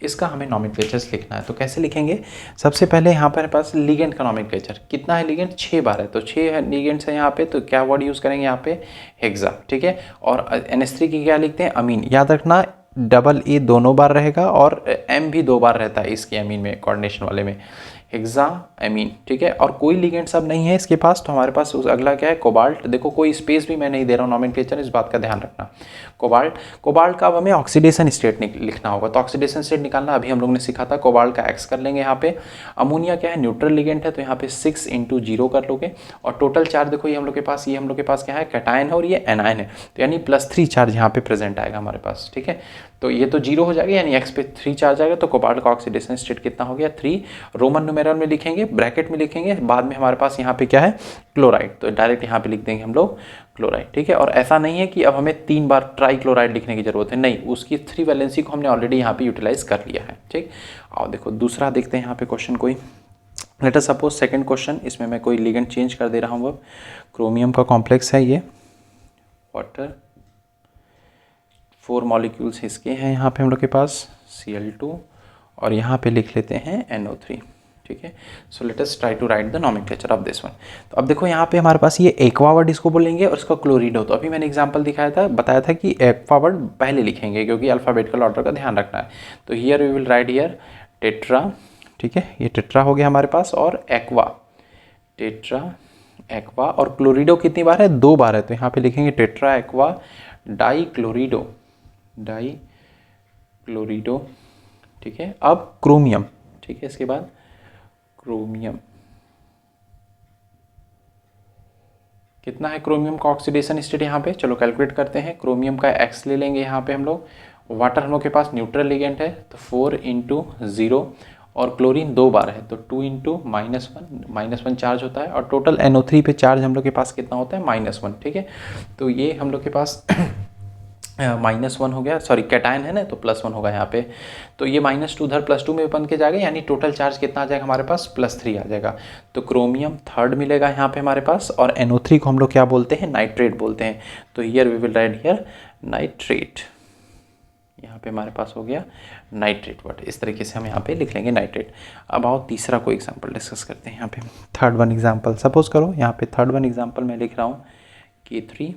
इसका हमें नॉमेनक्लेचर्स लिखना है, तो कैसे लिखेंगे? सबसे पहले यहाँ पर पास लिगेंड का नॉमेनक्लेचर कितना है, लिगेंड 6 बार है, तो 6 लिगेंड्स है यहाँ पे, तो क्या वर्ड यूज़ करेंगे यहाँ पे, हेक्सा, ठीक है। और NH3 की क्या लिखते हैं, अमीन। याद रखना AA दोनों बार रहेगा और M भी 2 बार रहता है इसके अमीन में, कोऑर्डिनेशन वाले में, हेक्सा अमीन, ठीक है। और कोई लिगेंड सब नहीं है इसके पास, तो हमारे पास अगला क्या है, कोबाल्ट। देखो कोई स्पेस भी मैं नहीं दे रहा हूँ नॉमेनक्लेचर, इस बात का ध्यान रखना। कोबाल्ट का अब हमें ऑक्सीडेशन स्टेट लिखना होगा, तो ऑक्सीडेशन स्टेट निकालना अभी हम लोग ने सीखा था, कोबाल्ट का X कर लेंगे यहाँ पे। अमोनिया क्या है, न्यूट्रल लिगेंड है, तो यहाँ पे 6 × 0 कर लोगे। और टोटल चार्ज देखो ये हम लोग के पास क्या है, कैटायन है और ये एनायन है, तो यानी +3 चार्ज यहाँ पे प्रेजेंट आएगा हमारे पास, ठीक है। तो ये तो 0 हो जाएगा, यानी X पे 3 चार्ज आएगा, तो कोबाल्ट का ऑक्सीडेशन स्टेट कितना हो गया, 3। रोमन न्यूमेरल में लिखेंगे, ब्रैकेट में लिखेंगे, बाद में हमारे पास यहाँ पे क्या है, क्लोराइड, तो डायरेक्ट यहाँ पे लिख देंगे हम लोग क्लोराइड, ठीक है। और ऐसा नहीं है कि अब हमें 3 बार ट्राईक्लोराइड लिखने की जरूरत है, नहीं, उसकी 3 वैलेंसी को हमने ऑलरेडी यहाँ पे यूटिलाइज कर लिया है, ठीक। और देखो दूसरा देखते हैं यहाँ पे क्वेश्चन कोई, late us suppose second question, इसमें मैं कोई लिगेंड चेंज कर दे रहा हूँ। अब क्रोमियम का कॉम्प्लेक्स है ये, वाटर, 4 मॉलिक्यूल्स इसके हैं यहाँ पे हम लोग के पास, Cl2, और यहाँ पे लिख लेते हैं NO3, ठीक है। So let us try to write the nomenclature of this one. तो अब देखो यहाँ पे हमारे पास ये एक्वा वर्ड इसको बोलेंगे और इसका क्लोरिडो, तो अभी मैंने एग्जांपल दिखाया था, बताया था कि एक्वा वर्ड पहले लिखेंगे क्योंकि अल्फ़ाबेटिकल ऑर्डर का ध्यान रखना है। तो here we will write here tetra, ठीक है, ये टेट्रा हो गया हमारे पास, और एक्वा, टेट्रा एक्वा, और क्लोरिडो कितनी बार है, 2 बार है, तो यहाँ पे लिखेंगे टेट्रा एक्वा डाई क्लोरिडो, ठीक है। अब क्रोमियम, ठीक है, इसके बाद क्रोमियम कितना है, क्रोमियम का ऑक्सीडेशन स्टेट यहाँ पे, चलो कैलकुलेट करते हैं। क्रोमियम का X ले लेंगे यहाँ पे हम लोग, वाटर हम लोग के पास न्यूट्रल लिगेंड है, तो 4 × 0, और क्लोरीन 2 बार है, तो 2 × -1 चार्ज होता है, और टोटल NO3 पे चार्ज हम लोग के पास कितना होता है, -1, ठीक है। तो ये हम लोग के पास -1 हो गया, सॉरी कैटायन है ना, तो +1 होगा यहाँ पे, तो ये -2 उधर +2 में बन के जाएगा, यानी टोटल चार्ज कितना आ जाएगा हमारे पास, +3 आ जाएगा। तो क्रोमियम 3rd मिलेगा यहाँ पे हमारे पास, और NO3 को हम लोग क्या बोलते हैं, नाइट्रेट बोलते हैं, तो here we will write here nitrate, यहाँ पे हमारे पास हो गया नाइट्रेट वर्ड, इस तरीके से हम यहाँ पे लिख लेंगे नाइट्रेट। अब आओ तीसरा कोई एग्जाम्पल डिस्कस करते हैं। यहाँ पे 3rd वन एग्जाम्पल, सपोज करो यहाँ पे 3rd वन एग्जाम्पल मैं लिख रहा हूँ K3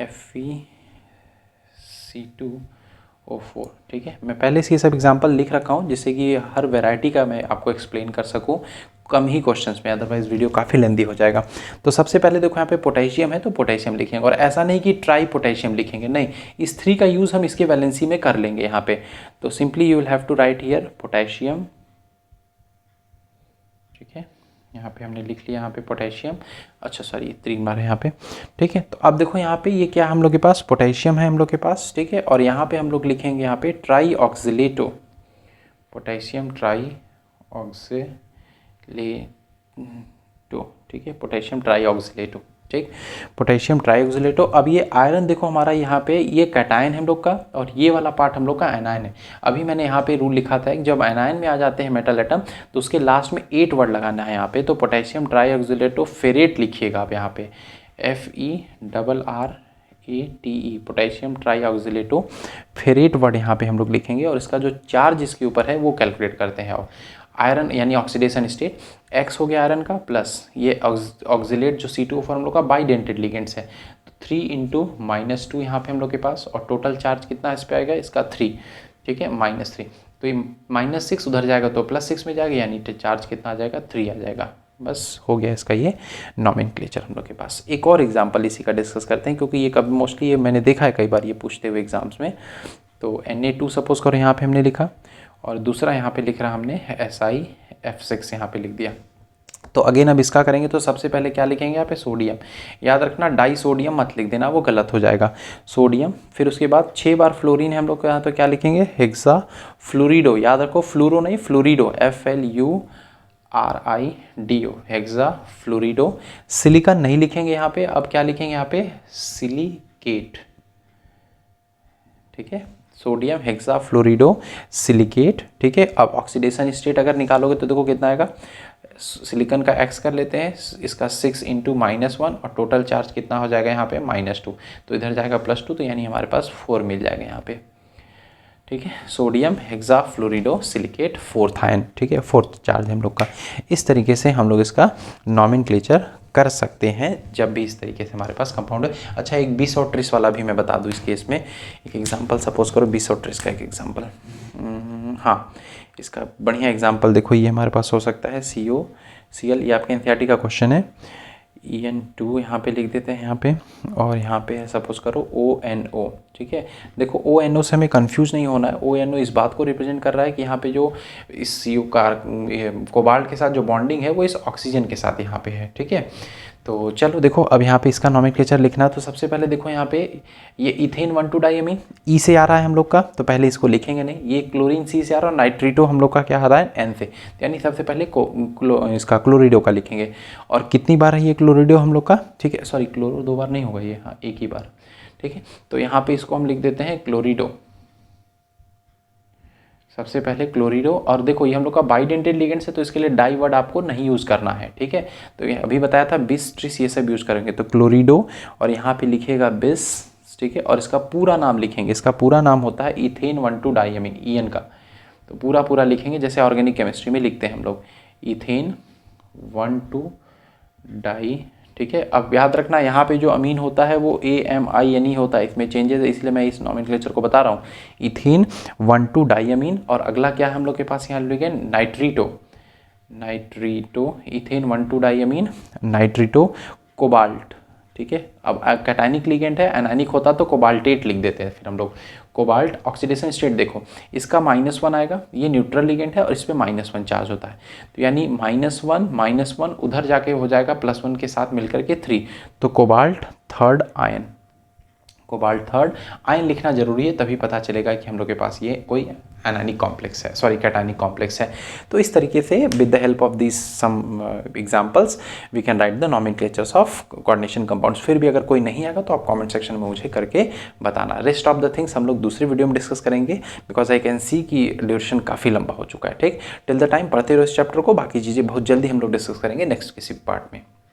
FeC2O4, ठीक है। मैं पहले से ये सब एग्जांपल लिख रखा हूँ जिससे कि हर वैरायटी का मैं आपको एक्सप्लेन कर सकूँ कम ही क्वेश्चंस में, अदरवाइज वीडियो काफ़ी लेंदी हो जाएगा। तो सबसे पहले देखो यहाँ पे पोटेशियम है, तो पोटेशियम लिखेंगे, और ऐसा नहीं कि ट्राई पोटेशियम लिखेंगे, नहीं, इस 3 का यूज़ हम इसके वैलेंसी में कर लेंगे यहाँ पे। तो simply you will have to write here potassium, ठीक है, यहाँ पे हमने लिख लिया यहाँ पे पोटेशियम, अच्छा सॉरी 3 बार है यहाँ पे, ठीक है। तो अब देखो यहाँ पे ये क्या हम लोग के पास, पोटेशियम है हम लोग के पास, ठीक है, और यहाँ पे हम लोग लिखेंगे यहाँ पे ट्राई ऑक्सिलेटो पोटेशियम ट्राई ऑक्सीलेटो, ठीक है, पोटेशियम ट्राई ऑक्सीलेटो, ठीक, पोटेशियम ट्राईऑक्सीलेटो। अब ये आयरन देखो हमारा यहाँ पे ये कैटायन है हम लोग का और ये वाला पार्ट हम लोग का एनायन है। अभी मैंने यहाँ पे रूल लिखा था कि जब एनायन में आ जाते हैं मेटल एटम तो उसके लास्ट में 8 वर्ड लगाना है यहाँ पे, तो पोटेशियम ट्राईऑक्सीलेटो फेरेट लिखिएगा आप यहाँ पे, FeRRATE, पोटेशियम ट्राईऑक्सीलेटो फेरेट वर्ड यहाँ पे हम लोग लिखेंगे और इसका जो चार्ज इसके ऊपर है वो कैलकुलेट करते हैं। और आयरन यानी ऑक्सीडेशन स्टेट X हो गया आयरन का, प्लस ये ऑक्सीलेट जो C2O4 हम लोग का बाइडेंटेड लिगेंड्स है, तो 3 × -2 यहाँ पे हम लोग के पास, और टोटल चार्ज कितना इस पे आएगा इसका 3, ठीक है, -3, तो ये -6 उधर जाएगा तो +6 में जाएगा, यानी चार्ज कितना आ जाएगा 3 आ जाएगा। बस हो गया इसका ये नॉमेनक्लेचर हम लोग के पास। एक और एग्जांपल इसी का डिस्कस करते हैं, क्योंकि ये कभी मोस्टली ये मैंने देखा है कई बार ये पूछते हुए एग्जाम्स में। तो Na2 सपोज करो यहाँ पे हमने लिखा, और दूसरा यहाँ पे लिख रहा हमने SiF6 यहाँ पे लिख दिया। तो अगेन अब इसका करेंगे तो सबसे पहले क्या लिखेंगे यहाँ पे, सोडियम। याद रखना डाई सोडियम मत लिख देना, वो गलत हो जाएगा, सोडियम। फिर उसके बाद 6 बार फ्लोरीन है हम लोग को यहाँ, तो क्या लिखेंगे, हेक्सा फ्लोरिडो। याद रखो फ्लूरो नहीं फ्लोरिडो, FLURIDO, हेक्सा फ्लोरिडो। सिलिकॉन नहीं लिखेंगे यहाँ पे, अब क्या लिखेंगे यहाँ पे, सिलिकेट, ठीक है, सोडियम हेक्सा फ्लोरिडो सिलिकेट, ठीक है। अब ऑक्सीडेशन स्टेट अगर निकालोगे तो देखो कितना आएगा, सिलिकॉन का X कर लेते हैं, इसका 6 × -1 और टोटल चार्ज कितना हो जाएगा यहाँ पे -2, तो इधर जाएगा +2, तो यानी हमारे पास 4 मिल जाएगा यहाँ पे, ठीक है। Sodium hexa fluorido silicate 4th ion, ठीक है, 4th चार्ज हम लोग का। इस तरीके से हम लोग इसका नॉमेनक्लेचर कर सकते हैं जब भी इस तरीके से हमारे पास कंपाउंड है। अच्छा एक बिस और ट्रिस वाला भी मैं बता दूं इस केस में, एक एग्जांपल सपोज करो बिस और ट्रिस का एक एग्जांपल। हाँ, इसका बढ़िया एग्जांपल देखो, ये हमारे पास हो सकता है COCl, ये आपके एनसीईआरटी का क्वेश्चन है। EN2 यहाँ पे लिख देते हैं यहाँ पे, और यहाँ पे सपोज करो ONO, ठीक है। देखो ONO से हमें कंफ्यूज नहीं होना है, ONO इस बात को रिप्रेजेंट कर रहा है कि यहाँ पे जो इस कोबाल्ट के साथ जो बॉन्डिंग है वो इस ऑक्सीजन के साथ यहाँ पे है, ठीक है। तो चलो देखो अब यहाँ पे इसका नॉमेनक्लेचर लिखना है, तो सबसे पहले देखो यहाँ पे ये इथेन 1,2-डाइअमीन ई से आ रहा है हम लोग का, तो पहले इसको लिखेंगे नहीं। ये क्लोरीन C से आ रहा है और नाइट्रीटो हम लोग का क्या आ रहा है N से, तो यानी सबसे पहले इसका क्लोरिडो का लिखेंगे। और कितनी बार है ये क्लोरिडो हम लोग का, ठीक है, सॉरी क्लोरो 2 बार नहीं होगा ये, हाँ 1 ही बार, ठीक है। तो यहाँ पे इसको हम लिख देते हैं क्लोरिडो, सबसे पहले क्लोरिडो। और देखो ये हम लोग का बाइडेंटेड लिगेंड्स है, तो इसके लिए डाई वर्ड आपको नहीं यूज़ करना है, ठीक है। तो ये अभी बताया था बिस ट्रिस ये सब यूज़ करेंगे, तो क्लोरिडो और यहाँ पे लिखिएगा बिस, ठीक है। और इसका पूरा नाम लिखेंगे, इसका पूरा नाम होता है इथेन 1,2-डाइअमीन, EN का, तो पूरा लिखेंगे जैसे ऑर्गेनिक केमिस्ट्री में लिखते हैं हम लोग, इथेन 1,2-डाई, ठीक है। अब याद रखना यहाँ पे जो अमीन होता है वो AMINE होता है, इसमें चेंजेस है इसलिए मैं इस नॉमेनक्लेचर को बता रहा हूँ। इथेन 1,2-डाइअमीन, और अगला क्या है हम लोग के पास यहाँ लिखेंगे नाइट्रीटो, इथेन 1,2-डाइअमीन नाइट्रीटो कोबाल्ट, ठीक है। अब कैटायनिक लिगेंड है, एनायनिक होता तो कोबाल्टेट लिख देते हैं फिर हम लोग, कोबाल्ट। ऑक्सीडेशन स्टेट देखो इसका -1 आएगा, ये न्यूट्रल लिगेंड है और इस पर -1 चार्ज होता है, तो यानी -1 उधर जाके हो जाएगा +1 के साथ मिलकर के 3, तो cobalt 3rd ion, cobalt 3rd ion लिखना जरूरी है, तभी पता चलेगा कि हम लोग के पास ये कोई एनायनिक कॉम्प्लेक्स है, सॉरी कैटायनिक कॉम्प्लेक्स है। तो इस तरीके से with the help of this some examples we can write the nomenclatures of coordination compounds. फिर भी अगर कोई नहीं आएगा तो आप कमेंट सेक्शन में मुझे करके बताना। रेस्ट ऑफ द थिंग्स हम लोग दूसरी वीडियो में डिस्कस करेंगे, बिकॉज आई कैन सी कि ड्यूरेशन काफ़ी लंबा हो चुका है, ठीक। टिल द टाइम पढ़ते रहो इस चैप्टर को, बाकी चीज़ें बहुत जल्दी हम लोग डिस्कस करेंगे नेक्स्ट किसी पार्ट में।